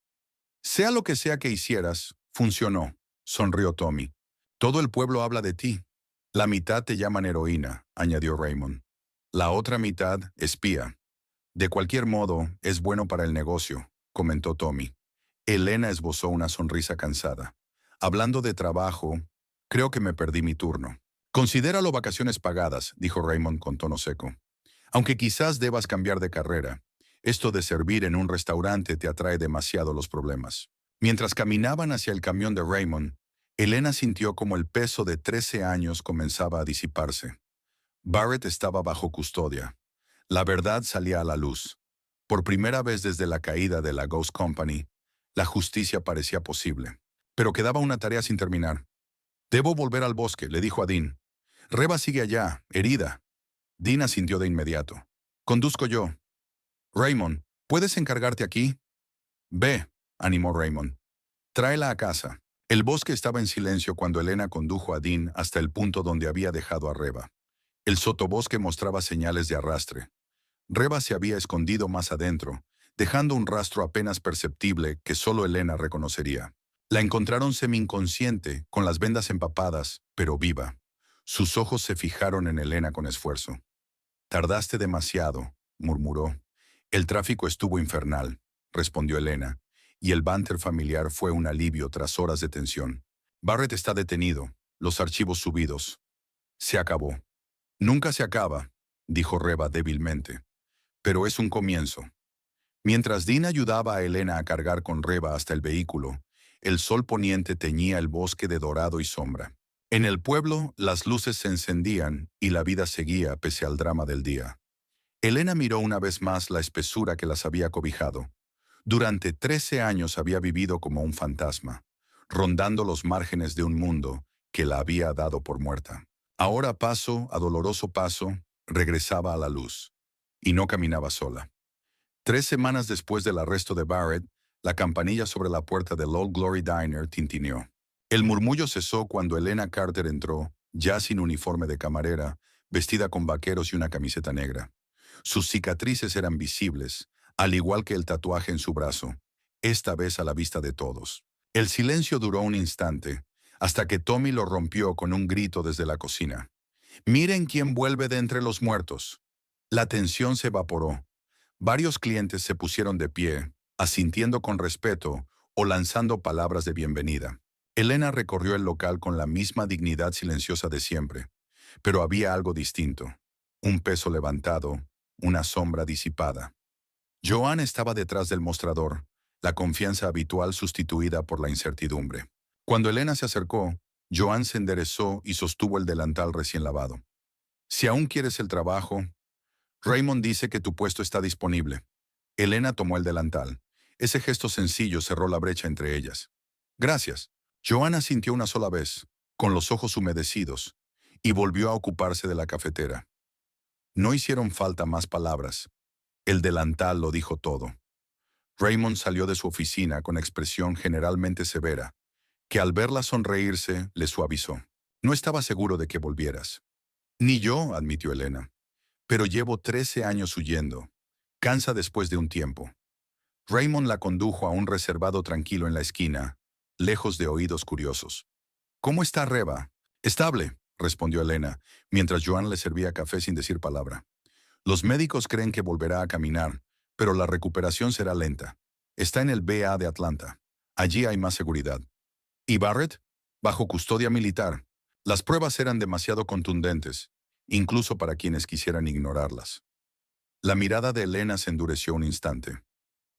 Sea lo que sea que hicieras, funcionó, sonrió Tommy. Todo el pueblo habla de ti. La mitad te llaman heroína, añadió Raymond. La otra mitad, espía. De cualquier modo, es bueno para el negocio, comentó Tommy. Elena esbozó una sonrisa cansada. Hablando de trabajo, creo que me perdí mi turno. Considéralo vacaciones pagadas, dijo Raymond con tono seco. Aunque quizás debas cambiar de carrera. Esto de servir en un restaurante te atrae demasiado los problemas. Mientras caminaban hacia el camión de Raymond, Elena sintió como el peso de 13 años comenzaba a disiparse. Barrett estaba bajo custodia. La verdad salía a la luz. Por primera vez desde la caída de la Ghost Company, la justicia parecía posible. Pero quedaba una tarea sin terminar. Debo volver al bosque, le dijo a Dean. Reba sigue allá, herida. Dean asintió de inmediato. Conduzco yo. Raymond, ¿puedes encargarte aquí? Ve, animó Raymond. Tráela a casa. El bosque estaba en silencio cuando Elena condujo a Dean hasta el punto donde había dejado a Reba. El sotobosque mostraba señales de arrastre. Reba se había escondido más adentro, dejando un rastro apenas perceptible que solo Elena reconocería. La encontraron semi-inconsciente, con las vendas empapadas, pero viva. Sus ojos se fijaron en Elena con esfuerzo. Tardaste demasiado, murmuró. El tráfico estuvo infernal, respondió Elena, y el banter familiar fue un alivio tras horas de tensión. Barrett está detenido, los archivos subidos. Se acabó. Nunca se acaba, dijo Reba débilmente. Pero es un comienzo. Mientras Dean ayudaba a Elena a cargar con Reba hasta el vehículo, el sol poniente teñía el bosque de dorado y sombra. En el pueblo, las luces se encendían y la vida seguía pese al drama del día. Elena miró una vez más la espesura que las había cobijado. Durante 13 años había vivido como un fantasma, rondando los márgenes de un mundo que la había dado por muerta. Ahora paso a doloroso paso, regresaba a la luz. Y no caminaba sola. 3 semanas después del arresto de Barrett, la campanilla sobre la puerta del Old Glory Diner tintineó. El murmullo cesó cuando Elena Carter entró, ya sin uniforme de camarera, vestida con vaqueros y una camiseta negra. Sus cicatrices eran visibles, al igual que el tatuaje en su brazo, esta vez a la vista de todos. El silencio duró un instante, hasta que Tommy lo rompió con un grito desde la cocina. «¡Miren quién vuelve de entre los muertos!». La tensión se evaporó. Varios clientes se pusieron de pie, asintiendo con respeto o lanzando palabras de bienvenida. Elena recorrió el local con la misma dignidad silenciosa de siempre, pero había algo distinto. Un peso levantado, una sombra disipada. Joan estaba detrás del mostrador, la confianza habitual sustituida por la incertidumbre. Cuando Elena se acercó, Joan se enderezó y sostuvo el delantal recién lavado. «Si aún quieres el trabajo, Raymond dice que tu puesto está disponible». Elena tomó el delantal. Ese gesto sencillo cerró la brecha entre ellas. «Gracias». Joan sintió una sola vez, con los ojos humedecidos, y volvió a ocuparse de la cafetera. No hicieron falta más palabras. El delantal lo dijo todo. Raymond salió de su oficina con expresión generalmente severa, que al verla sonreírse le suavizó. «No estaba seguro de que volvieras». «Ni yo», admitió Elena. «Pero llevo 13 años huyendo. Cansa después de un tiempo». Raymond la condujo a un reservado tranquilo en la esquina, lejos de oídos curiosos. ¿Cómo está Reba? Estable, respondió Elena, mientras Joan le servía café sin decir palabra. Los médicos creen que volverá a caminar, pero la recuperación será lenta. Está en el BA de Atlanta. Allí hay más seguridad. ¿Y Barrett? Bajo custodia militar. Las pruebas eran demasiado contundentes, incluso para quienes quisieran ignorarlas. La mirada de Elena se endureció un instante.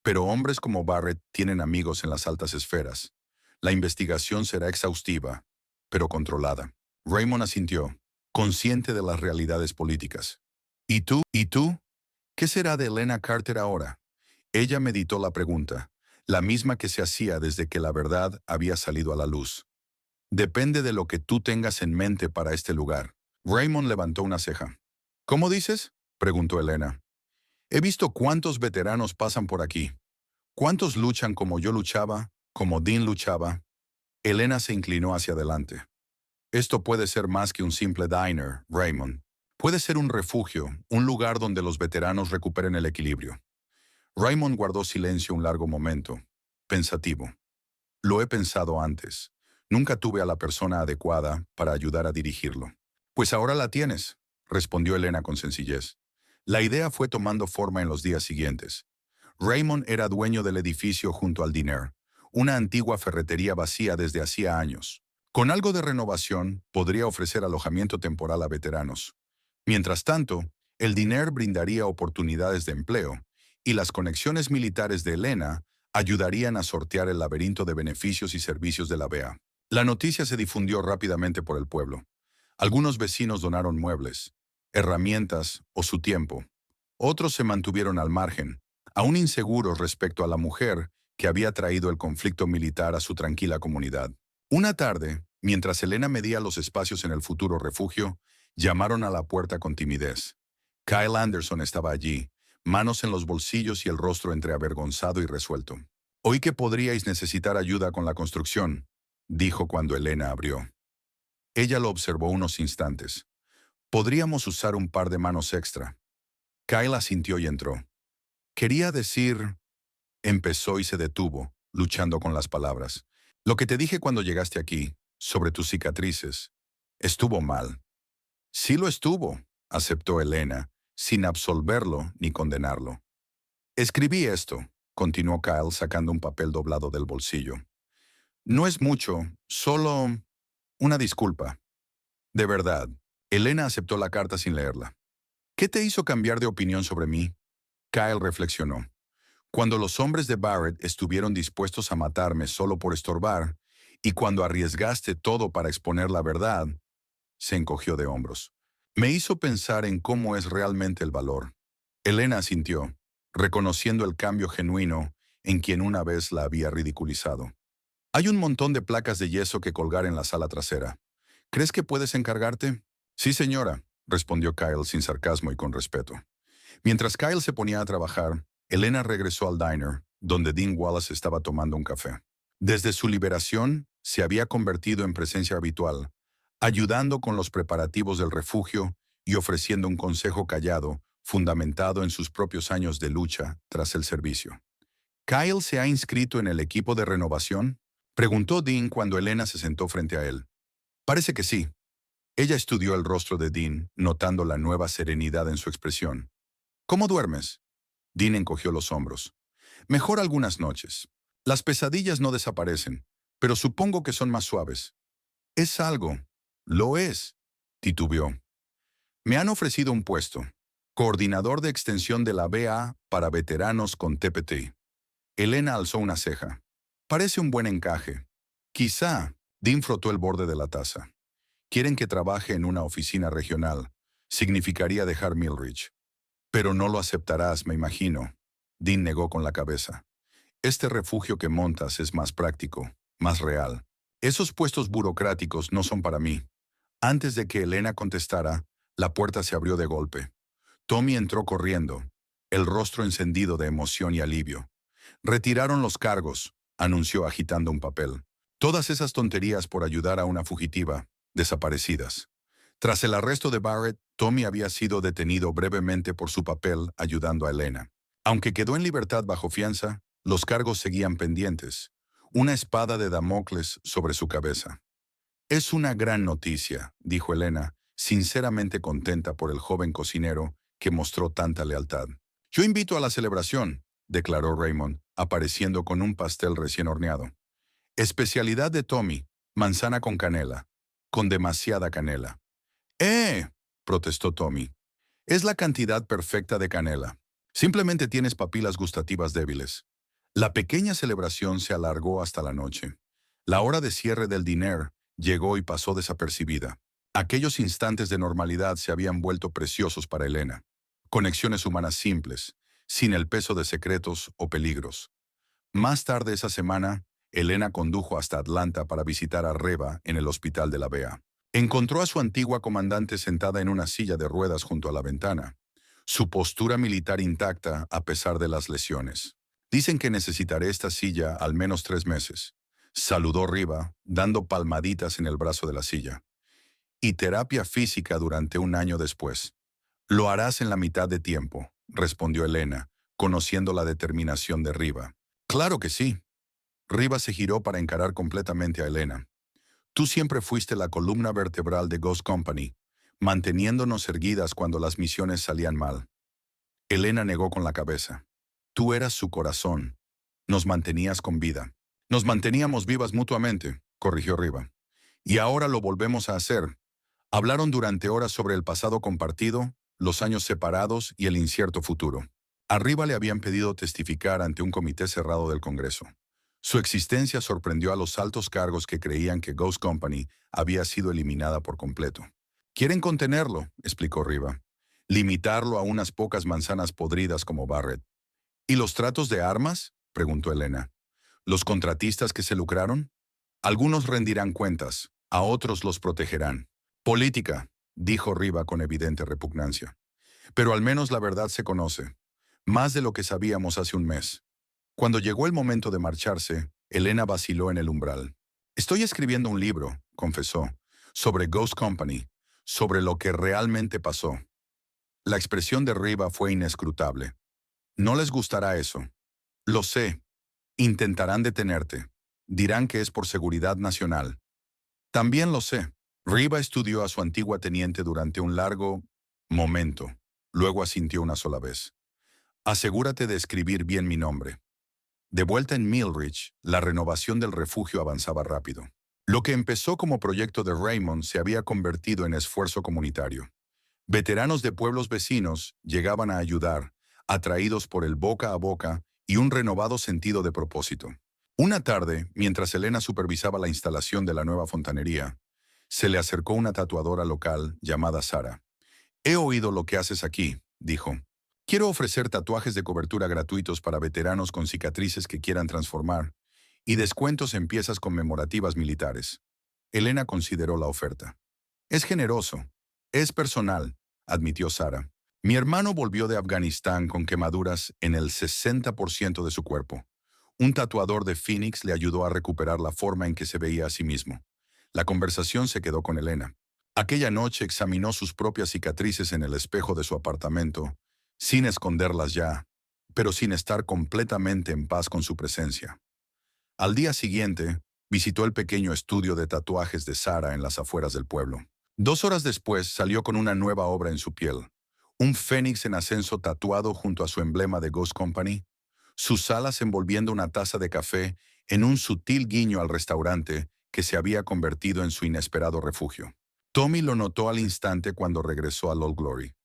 Pero hombres como Barrett tienen amigos en las altas esferas. La investigación será exhaustiva, pero controlada. Raymond asintió, consciente de las realidades políticas. ¿Y tú? ¿Y tú? ¿Qué será de Elena Carter ahora? Ella meditó la pregunta, la misma que se hacía desde que la verdad había salido a la luz. Depende de lo que tú tengas en mente para este lugar. Raymond levantó una ceja. ¿Cómo dices? Preguntó Elena. He visto cuántos veteranos pasan por aquí. ¿Cuántos luchan como yo luchaba, como Dean luchaba? Elena se inclinó hacia adelante. Esto puede ser más que un simple diner, Raymond. Puede ser un refugio, un lugar donde los veteranos recuperen el equilibrio. Raymond guardó silencio un largo momento, pensativo. Lo he pensado antes. Nunca tuve a la persona adecuada para ayudar a dirigirlo. Pues ahora la tienes, respondió Elena con sencillez. La idea fue tomando forma en los días siguientes. Raymond era dueño del edificio junto al diner, una antigua ferretería vacía desde hacía años. Con algo de renovación, podría ofrecer alojamiento temporal a veteranos. Mientras tanto, el diner brindaría oportunidades de empleo, y las conexiones militares de Elena ayudarían a sortear el laberinto de beneficios y servicios de la BEA. La noticia se difundió rápidamente por el pueblo. Algunos vecinos donaron muebles, herramientas o su tiempo. Otros se mantuvieron al margen, aún inseguros respecto a la mujer que había traído el conflicto militar a su tranquila comunidad. Una tarde, mientras Elena medía los espacios en el futuro refugio, llamaron a la puerta con timidez. Kyle Anderson estaba allí, manos en los bolsillos y el rostro entreavergonzado y resuelto. «Oí que podríais necesitar ayuda con la construcción», dijo cuando Elena abrió. Ella lo observó unos instantes. «Podríamos usar un par de manos extra». Kyle asintió y entró. «Quería decir...» Empezó y se detuvo, luchando con las palabras. «Lo que te dije cuando llegaste aquí, sobre tus cicatrices, estuvo mal». «Sí lo estuvo», aceptó Elena, sin absolverlo ni condenarlo. «Escribí esto», continuó Kyle sacando un papel doblado del bolsillo. «No es mucho, solo una disculpa». «De verdad». Elena aceptó la carta sin leerla. «¿Qué te hizo cambiar de opinión sobre mí?» Kyle reflexionó. «Cuando los hombres de Barrett estuvieron dispuestos a matarme solo por estorbar, y cuando arriesgaste todo para exponer la verdad», se encogió de hombros. «Me hizo pensar en cómo es realmente el valor». Elena asintió, reconociendo el cambio genuino en quien una vez la había ridiculizado. «Hay un montón de placas de yeso que colgar en la sala trasera. ¿Crees que puedes encargarte?» «Sí, señora», respondió Kyle sin sarcasmo y con respeto. Mientras Kyle se ponía a trabajar, Elena regresó al diner, donde Dean Wallace estaba tomando un café. Desde su liberación, se había convertido en presencia habitual, ayudando con los preparativos del refugio y ofreciendo un consejo callado, fundamentado en sus propios años de lucha tras el servicio. «¿Kyle se ha inscrito en el equipo de renovación?», preguntó Dean cuando Elena se sentó frente a él. «Parece que sí». Ella estudió el rostro de Dean, notando la nueva serenidad en su expresión. «¿Cómo duermes?» Dean encogió los hombros. «Mejor algunas noches. Las pesadillas no desaparecen, pero supongo que son más suaves». «Es algo». «Lo es», titubeó. «Me han ofrecido un puesto. Coordinador de extensión de la BA para veteranos con TPT». Elena alzó una ceja. «Parece un buen encaje». «Quizá», Dean frotó el borde de la taza. «Quieren que trabaje en una oficina regional. Significaría dejar Millridge». «Pero no lo aceptarás, me imagino». Dean negó con la cabeza. «Este refugio que montas es más práctico, más real. Esos puestos burocráticos no son para mí». Antes de que Elena contestara, la puerta se abrió de golpe. Tommy entró corriendo, el rostro encendido de emoción y alivio. «Retiraron los cargos», anunció agitando un papel. «Todas esas tonterías por ayudar a una fugitiva, desaparecidas». Tras el arresto de Barrett, Tommy había sido detenido brevemente por su papel ayudando a Elena. Aunque quedó en libertad bajo fianza, Los cargos seguían pendientes, una espada de Damocles sobre su cabeza. Es una gran noticia, dijo Elena, sinceramente contenta por el joven cocinero que mostró tanta lealtad. Yo invito a la celebración, declaró Raymond, apareciendo con un pastel recién horneado. Especialidad de Tommy, manzana con canela, con demasiada canela. ¡Eh! Protestó Tommy. Es la cantidad perfecta de canela. Simplemente tienes papilas gustativas débiles. La pequeña celebración se alargó hasta la noche. La hora de cierre del diner llegó y pasó desapercibida. Aquellos instantes de normalidad se habían vuelto preciosos para Elena. Conexiones humanas simples, sin el peso de secretos o peligros. Más tarde esa semana, Elena condujo hasta Atlanta para visitar a Reva en el hospital de la Bea. Encontró a su antigua comandante sentada en una silla de ruedas junto a la ventana, su postura militar intacta a pesar de las lesiones. Dicen que necesitaré esta silla al menos 3 meses, saludó Riva, dando palmaditas en el brazo de la silla. Y terapia física durante 1 año después. Lo harás en la mitad de tiempo, respondió Elena, conociendo la determinación de Riva. Claro que sí. Riva se giró para encarar completamente a Elena. Tú siempre fuiste la columna vertebral de Ghost Company, manteniéndonos erguidas cuando las misiones salían mal. Elena negó con la cabeza. Tú eras su corazón. Nos mantenías con vida. Nos manteníamos vivas mutuamente, corrigió Riva. Y ahora lo volvemos a hacer. Hablaron durante horas sobre el pasado compartido, los años separados y el incierto futuro. A Riva le habían pedido testificar ante un comité cerrado del Congreso. Su existencia sorprendió a los altos cargos que creían que Ghost Company había sido eliminada por completo. Quieren contenerlo, explicó Riva. Limitarlo a unas pocas manzanas podridas como Barrett. ¿Y los tratos de armas? Preguntó Elena. ¿Los contratistas que se lucraron? Algunos rendirán cuentas, a otros los protegerán. Política, dijo Riva con evidente repugnancia. Pero al menos la verdad se conoce. Más de lo que sabíamos hace un mes. Cuando llegó el momento de marcharse, Elena vaciló en el umbral. Estoy escribiendo un libro, confesó, sobre Ghost Company, sobre lo que realmente pasó. La expresión de Riva fue inescrutable. No les gustará eso. Lo sé. Intentarán detenerte. Dirán que es por seguridad nacional. También lo sé. Riva estudió a su antigua teniente durante un largo momento. Luego asintió una sola vez. Asegúrate de escribir bien mi nombre. De vuelta en Millridge, la renovación del refugio avanzaba rápido. Lo que empezó como proyecto de Raymond se había convertido en esfuerzo comunitario. Veteranos de pueblos vecinos llegaban a ayudar, atraídos por el boca a boca y un renovado sentido de propósito. Una tarde, mientras Elena supervisaba la instalación de la nueva fontanería, se le acercó una tatuadora local llamada Sara. He oído lo que haces aquí, dijo. Quiero ofrecer tatuajes de cobertura gratuitos para veteranos con cicatrices que quieran transformar y descuentos en piezas conmemorativas militares. Elena consideró la oferta. Es generoso. Es personal, admitió Sara. Mi hermano volvió de Afganistán con quemaduras en el 60% de su cuerpo. Un tatuador de Phoenix le ayudó a recuperar la forma en que se veía a sí mismo. La conversación se quedó con Elena. Aquella noche examinó sus propias cicatrices en el espejo de su apartamento, sin esconderlas ya, pero sin estar completamente en paz con su presencia. Al día siguiente, visitó el pequeño estudio de tatuajes de Sara en las afueras del pueblo. 2 horas después salió con una nueva obra en su piel. Un fénix en ascenso tatuado junto a su emblema de Ghost Company, sus alas envolviendo una taza de café en un sutil guiño al restaurante que se había convertido en su inesperado refugio. Tommy lo notó al instante cuando regresó al Old Glory.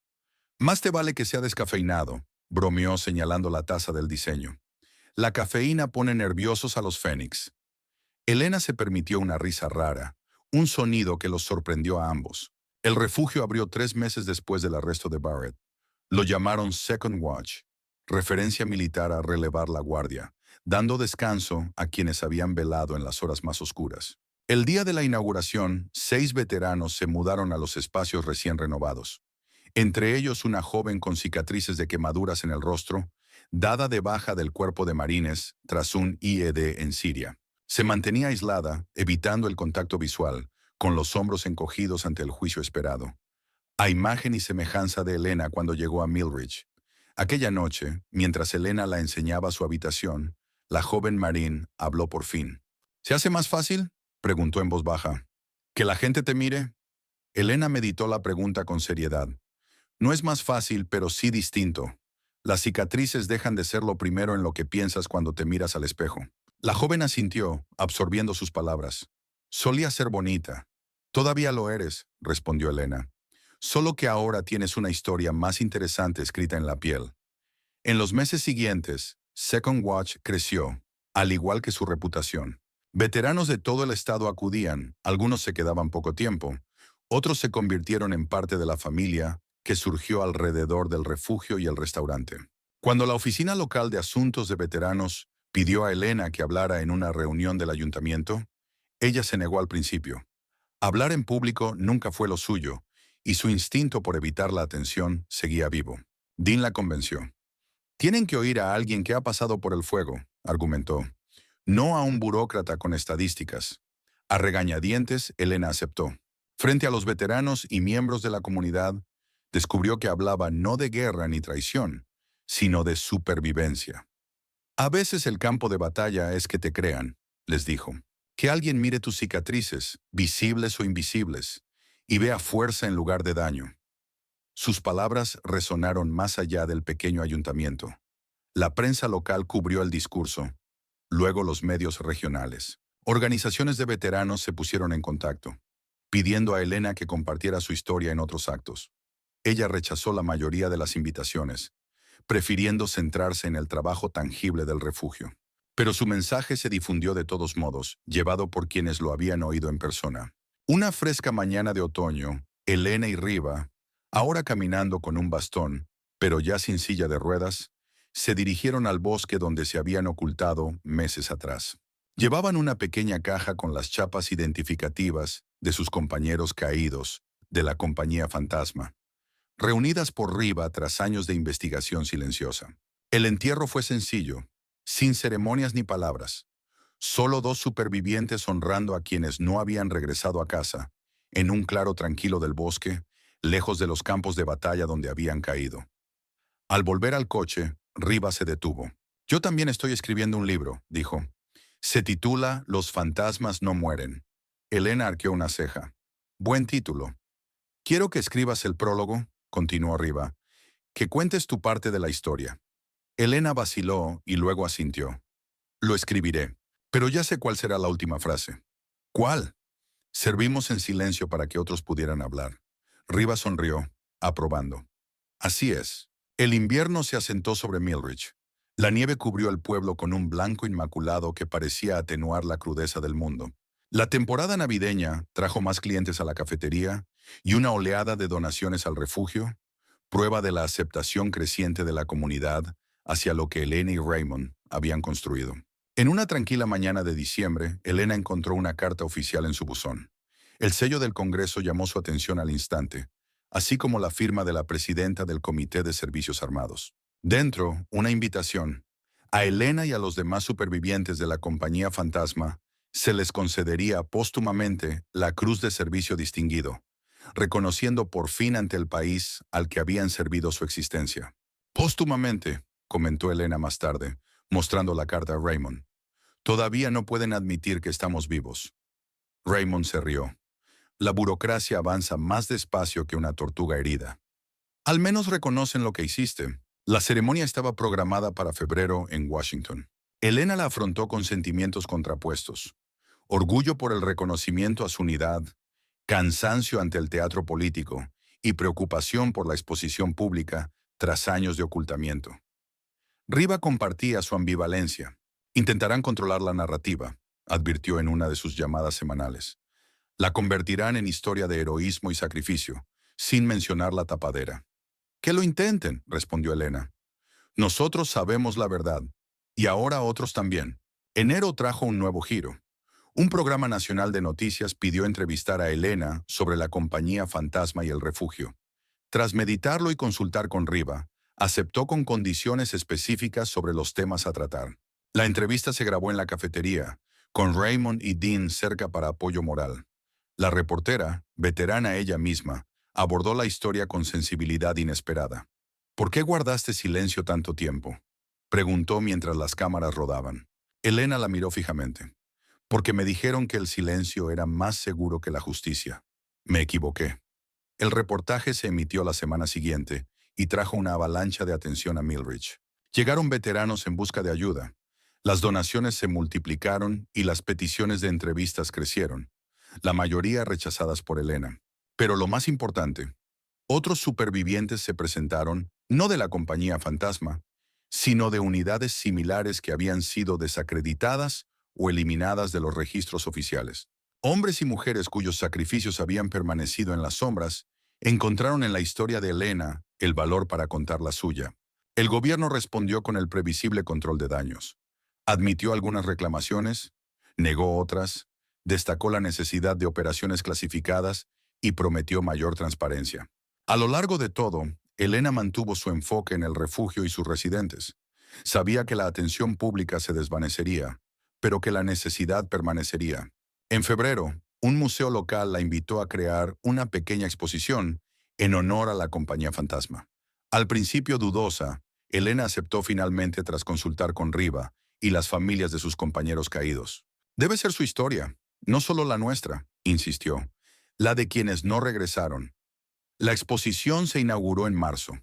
Más te vale que sea descafeinado, bromeó señalando la taza del diseño. La cafeína pone nerviosos a los fénix. Elena se permitió una risa rara, un sonido que los sorprendió a ambos. El refugio abrió 3 meses después del arresto de Barrett. Lo llamaron Second Watch, referencia militar a relevar la guardia, dando descanso a quienes habían velado en las horas más oscuras. El día de la inauguración, 6 veteranos se mudaron a los espacios recién renovados. Entre ellos una joven con cicatrices de quemaduras en el rostro, dada de baja del cuerpo de marines tras un IED en Siria. Se mantenía aislada, evitando el contacto visual, con los hombros encogidos ante el juicio esperado. A imagen y semejanza de Elena cuando llegó a Millridge. Aquella noche, mientras Elena la enseñaba su habitación, La joven Marín habló por fin. ¿Se hace más fácil?, preguntó en voz baja. ¿Que la gente te mire? Elena meditó la pregunta con seriedad. No es más fácil, pero sí distinto. Las cicatrices dejan de ser lo primero en lo que piensas cuando te miras al espejo. La joven asintió, absorbiendo sus palabras. Solía ser bonita. Todavía lo eres, respondió Elena. Solo que ahora tienes una historia más interesante escrita en la piel. En los meses siguientes, Second Watch creció, al igual que su reputación. Veteranos de todo el estado acudían, algunos se quedaban poco tiempo, otros se convirtieron en parte de la familia que surgió alrededor del refugio y el restaurante. Cuando la oficina local de asuntos de veteranos pidió a Elena que hablara en una reunión del ayuntamiento, ella se negó al principio. Hablar en público nunca fue lo suyo, y su instinto por evitar la atención seguía vivo. Dean la convenció. Tienen que oír a alguien que ha pasado por el fuego, argumentó. No a un burócrata con estadísticas. A regañadientes, Elena aceptó. Frente a los veteranos y miembros de la comunidad, descubrió que hablaba no de guerra ni traición, sino de supervivencia. A veces el campo de batalla es que te crean, les dijo. Que alguien mire tus cicatrices, visibles o invisibles, y vea fuerza en lugar de daño. Sus palabras resonaron más allá del pequeño ayuntamiento. La prensa local cubrió el discurso, luego los medios regionales. Organizaciones de veteranos se pusieron en contacto, pidiendo a Elena que compartiera su historia en otros actos. Ella rechazó la mayoría de las invitaciones, prefiriendo centrarse en el trabajo tangible del refugio. Pero su mensaje se difundió de todos modos, llevado por quienes lo habían oído en persona. Una fresca mañana de otoño, Elena y Riva, ahora caminando con un bastón, pero ya sin silla de ruedas, se dirigieron al bosque donde se habían ocultado meses atrás. Llevaban una pequeña caja con las chapas identificativas de sus compañeros caídos de la compañía fantasma, reunidas por Riva tras años de investigación silenciosa. El entierro fue sencillo, sin ceremonias ni palabras. Solo dos supervivientes honrando a quienes no habían regresado a casa, en un claro tranquilo del bosque, lejos de los campos de batalla donde habían caído. Al volver al coche, Riva se detuvo. Yo también estoy escribiendo un libro, dijo. Se titula Los fantasmas no mueren. Elena arqueó una ceja. Buen título. Quiero que escribas el prólogo, continuó Riva, que cuentes tu parte de la historia. Elena vaciló y luego asintió. Lo escribiré, pero ya sé cuál será la última frase. ¿Cuál? Servimos en silencio para que otros pudieran hablar. Riva sonrió, aprobando. Así es. El invierno se asentó sobre Milridge. La nieve cubrió el pueblo con un blanco inmaculado que parecía atenuar la crudeza del mundo. La temporada navideña trajo más clientes a la cafetería y una oleada de donaciones al refugio, prueba de la aceptación creciente de la comunidad hacia lo que Elena y Raymond habían construido. En una tranquila mañana de diciembre, Elena encontró una carta oficial en su buzón. El sello del Congreso llamó su atención al instante, así como la firma de la presidenta del Comité de Servicios Armados. Dentro, una invitación. A Elena y a los demás supervivientes de la compañía fantasma se les concedería póstumamente la Cruz de Servicio Distinguido, reconociendo por fin ante el país al que habían servido su existencia. Póstumamente, comentó Elena más tarde, mostrando la carta a Raymond. Todavía no pueden admitir que estamos vivos. Raymond se rió. La burocracia avanza más despacio que una tortuga herida. Al menos reconocen lo que hiciste. La ceremonia estaba programada para febrero en Washington. Elena la afrontó con sentimientos contrapuestos. Orgullo por el reconocimiento a su unidad, cansancio ante el teatro político y preocupación por la exposición pública tras años de ocultamiento. Riva compartía su ambivalencia. Intentarán controlar la narrativa, advirtió en una de sus llamadas semanales. La convertirán en historia de heroísmo y sacrificio, sin mencionar la tapadera. Que lo intenten, respondió Elena. Nosotros sabemos la verdad, y ahora otros también. Enero trajo un nuevo giro. Un programa nacional de noticias pidió entrevistar a Elena sobre la compañía fantasma y el refugio. Tras meditarlo y consultar con Riva, aceptó con condiciones específicas sobre los temas a tratar. La entrevista se grabó en la cafetería, con Raymond y Dean cerca para apoyo moral. La reportera, veterana ella misma, abordó la historia con sensibilidad inesperada. ¿Por qué guardaste silencio tanto tiempo?, preguntó mientras las cámaras rodaban. Elena la miró fijamente. Porque me dijeron que el silencio era más seguro que la justicia. Me equivoqué. El reportaje se emitió la semana siguiente y trajo una avalancha de atención a Milridge. Llegaron veteranos en busca de ayuda. Las donaciones se multiplicaron y las peticiones de entrevistas crecieron, la mayoría rechazadas por Elena. Pero lo más importante, otros supervivientes se presentaron, no de la compañía fantasma, sino de unidades similares que habían sido desacreditadas o eliminadas de los registros oficiales. Hombres y mujeres cuyos sacrificios habían permanecido en las sombras encontraron en la historia de Elena el valor para contar la suya. El gobierno respondió con el previsible control de daños. Admitió algunas reclamaciones, negó otras, destacó la necesidad de operaciones clasificadas y prometió mayor transparencia. A lo largo de todo, Elena mantuvo su enfoque en el refugio y sus residentes. Sabía que la atención pública se desvanecería, pero que la necesidad permanecería. En febrero, un museo local la invitó a crear una pequeña exposición en honor a la compañía fantasma. Al principio dudosa, Elena aceptó finalmente tras consultar con Riva y las familias de sus compañeros caídos. Debe ser su historia, no solo la nuestra, insistió, la de quienes no regresaron. La exposición se inauguró en marzo.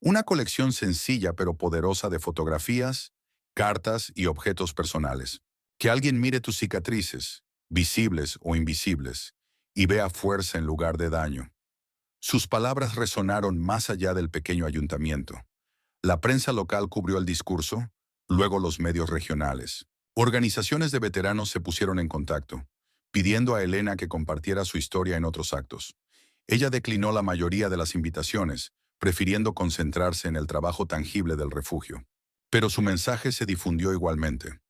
Una colección sencilla pero poderosa de fotografías, cartas y objetos personales. Que alguien mire tus cicatrices, visibles o invisibles, y vea fuerza en lugar de daño. Sus palabras resonaron más allá del pequeño ayuntamiento. La prensa local cubrió el discurso, luego los medios regionales. Organizaciones de veteranos se pusieron en contacto, pidiendo a Elena que compartiera su historia en otros actos. Ella declinó la mayoría de las invitaciones, prefiriendo concentrarse en el trabajo tangible del refugio. Pero su mensaje se difundió igualmente,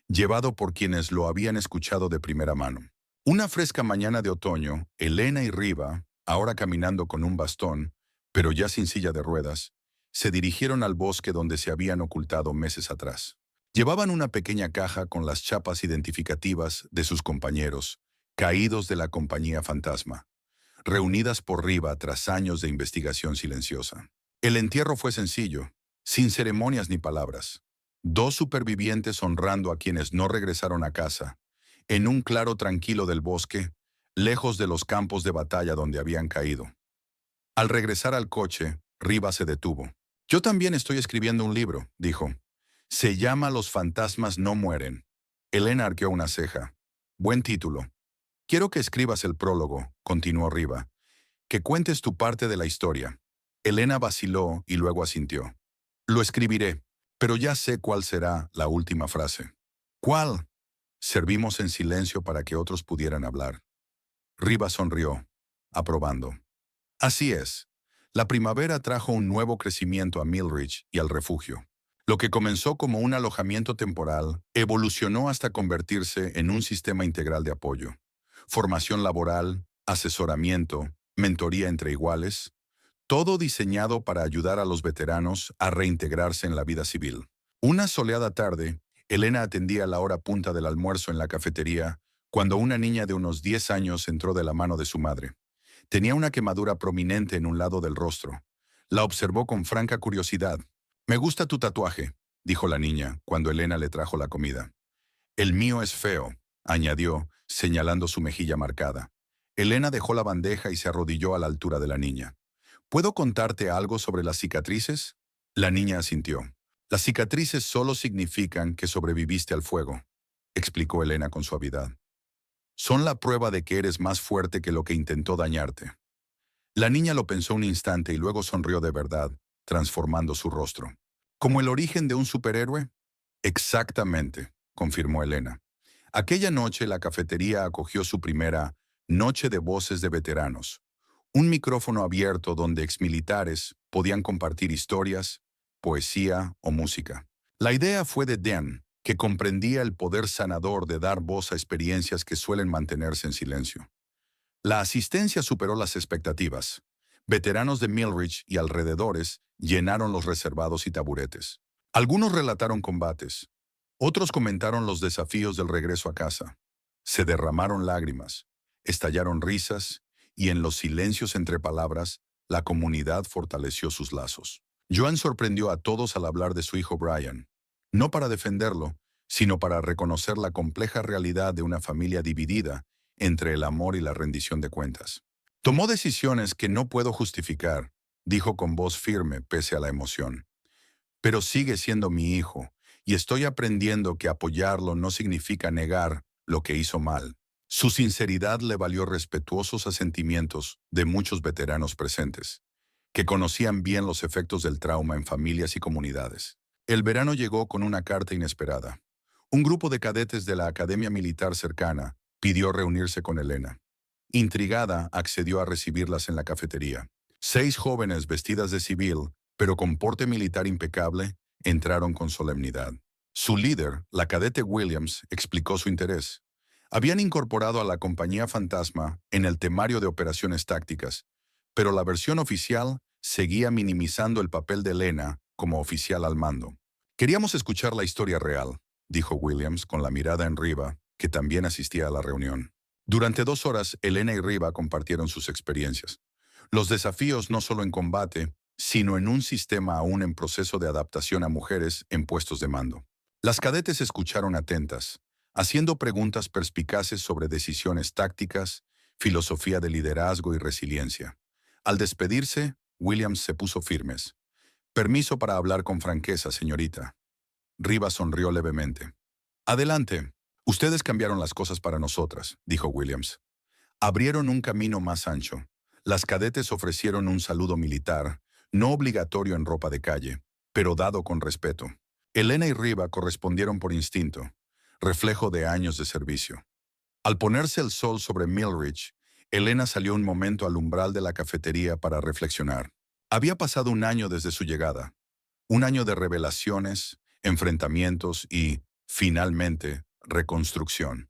llevado por quienes lo habían escuchado de primera mano. Una fresca mañana de otoño, Elena y Riva, ahora caminando con un bastón, pero ya sin silla de ruedas, se dirigieron al bosque donde se habían ocultado meses atrás. Llevaban una pequeña caja con las chapas identificativas de sus compañeros, caídos de la compañía fantasma, reunidas por Riva tras años de investigación silenciosa. El entierro fue sencillo, sin ceremonias ni palabras. 2 supervivientes honrando a quienes no regresaron a casa, en un claro tranquilo del bosque, lejos de los campos de batalla donde habían caído. Al regresar al coche, Riva se detuvo. Yo también estoy escribiendo un libro, dijo. Se llama Los fantasmas no mueren. Elena arqueó una ceja. Buen título. Quiero que escribas el prólogo, continuó Riva. Que cuentes tu parte de la historia. Elena vaciló y luego asintió. Lo escribiré, pero ya sé cuál será la última frase. ¿Cuál? Servimos en silencio para que otros pudieran hablar. Riva sonrió, aprobando. Así es. La primavera trajo un nuevo crecimiento a Milridge y al refugio. Lo que comenzó como un alojamiento temporal evolucionó hasta convertirse en un sistema integral de apoyo. Formación laboral, asesoramiento, mentoría entre iguales, todo diseñado para ayudar a los veteranos a reintegrarse en la vida civil. Una soleada tarde, Elena atendía la hora punta del almuerzo en la cafetería cuando una niña de unos 10 años entró de la mano de su madre. Tenía una quemadura prominente en un lado del rostro. La observó con franca curiosidad. «Me gusta tu tatuaje», dijo la niña cuando Elena le trajo la comida. «El mío es feo», añadió, señalando su mejilla marcada. Elena dejó la bandeja y se arrodilló a la altura de la niña. «¿Puedo contarte algo sobre las cicatrices?» La niña asintió. «Las cicatrices solo significan que sobreviviste al fuego», explicó Elena con suavidad. «Son la prueba de que eres más fuerte que lo que intentó dañarte». La niña lo pensó un instante y luego sonrió de verdad, transformando su rostro. «¿Como el origen de un superhéroe?» «Exactamente», confirmó Elena. Aquella noche la cafetería acogió su primera Noche de Voces de Veteranos, un micrófono abierto donde exmilitares podían compartir historias, poesía o música. La idea fue de Dan, que comprendía el poder sanador de dar voz a experiencias que suelen mantenerse en silencio. La asistencia superó las expectativas. Veteranos de Milridge y alrededores llenaron los reservados y taburetes. Algunos relataron combates. Otros comentaron los desafíos del regreso a casa. Se derramaron lágrimas, estallaron risas, y en los silencios entre palabras, la comunidad fortaleció sus lazos. Joan sorprendió a todos al hablar de su hijo Brian. No para defenderlo, sino para reconocer la compleja realidad de una familia dividida entre el amor y la rendición de cuentas. Tomó decisiones que no puedo justificar, dijo con voz firme pese a la emoción. Pero sigue siendo mi hijo, y estoy aprendiendo que apoyarlo no significa negar lo que hizo mal. Su sinceridad le valió respetuosos asentimientos de muchos veteranos presentes, que conocían bien los efectos del trauma en familias y comunidades. El verano llegó con una carta inesperada. Un grupo de cadetes de la Academia Militar cercana pidió reunirse con Elena. Intrigada, accedió a recibirlas en la cafetería. 6 jóvenes vestidas de civil, pero con porte militar impecable, entraron con solemnidad. Su líder, la cadete Williams, explicó su interés. Habían incorporado a la compañía Fantasma en el temario de operaciones tácticas, pero la versión oficial seguía minimizando el papel de Elena como oficial al mando. Queríamos escuchar la historia real, dijo Williams con la mirada en Riva, que también asistía a la reunión. Durante 2 horas, Elena y Riva compartieron sus experiencias. Los desafíos no solo en combate, sino en un sistema aún en proceso de adaptación a mujeres en puestos de mando. Las cadetes escucharon atentas, haciendo preguntas perspicaces sobre decisiones tácticas, filosofía de liderazgo y resiliencia. Al despedirse, Williams se puso firmes. Permiso para hablar con franqueza, señorita. Riva sonrió levemente. Adelante. Ustedes cambiaron las cosas para nosotras, dijo Williams. Abrieron un camino más ancho. Las cadetes ofrecieron un saludo militar, no obligatorio en ropa de calle, pero dado con respeto. Elena y Riva correspondieron por instinto, reflejo de años de servicio. Al ponerse el sol sobre Millridge, Elena salió un momento al umbral de la cafetería para reflexionar. Había pasado un año desde su llegada, un año de revelaciones, enfrentamientos y, finalmente, reconstrucción.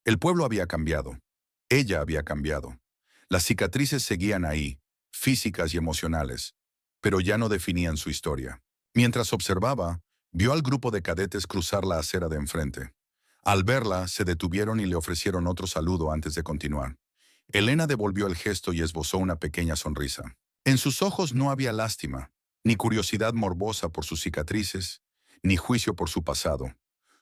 El pueblo había cambiado. Ella había cambiado. Las cicatrices seguían ahí, físicas y emocionales, pero ya no definían su historia. Mientras observaba, vio al grupo de cadetes cruzar la acera de enfrente. Al verla, se detuvieron y le ofrecieron otro saludo antes de continuar. Elena devolvió el gesto y esbozó una pequeña sonrisa. En sus ojos no había lástima, ni curiosidad morbosa por sus cicatrices, ni juicio por su pasado.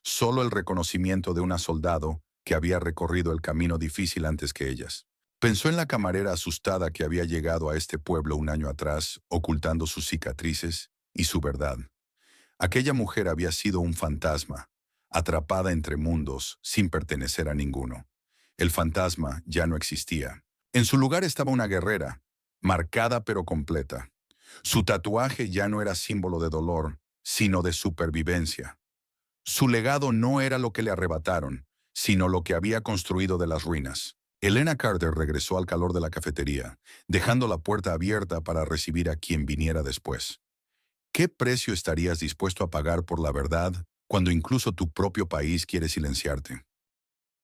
Solo el reconocimiento de una soldado que había recorrido el camino difícil antes que ellas. Pensó en la camarera asustada que había llegado a este pueblo un año atrás, ocultando sus cicatrices y su verdad. Aquella mujer había sido un fantasma, atrapada entre mundos sin pertenecer a ninguno. El fantasma ya no existía. En su lugar estaba una guerrera, marcada pero completa. Su tatuaje ya no era símbolo de dolor, sino de supervivencia. Su legado no era lo que le arrebataron, sino lo que había construido de las ruinas. Elena Carter regresó al calor de la cafetería, dejando la puerta abierta para recibir a quien viniera después. ¿Qué precio estarías dispuesto a pagar por la verdad cuando incluso tu propio país quiere silenciarte?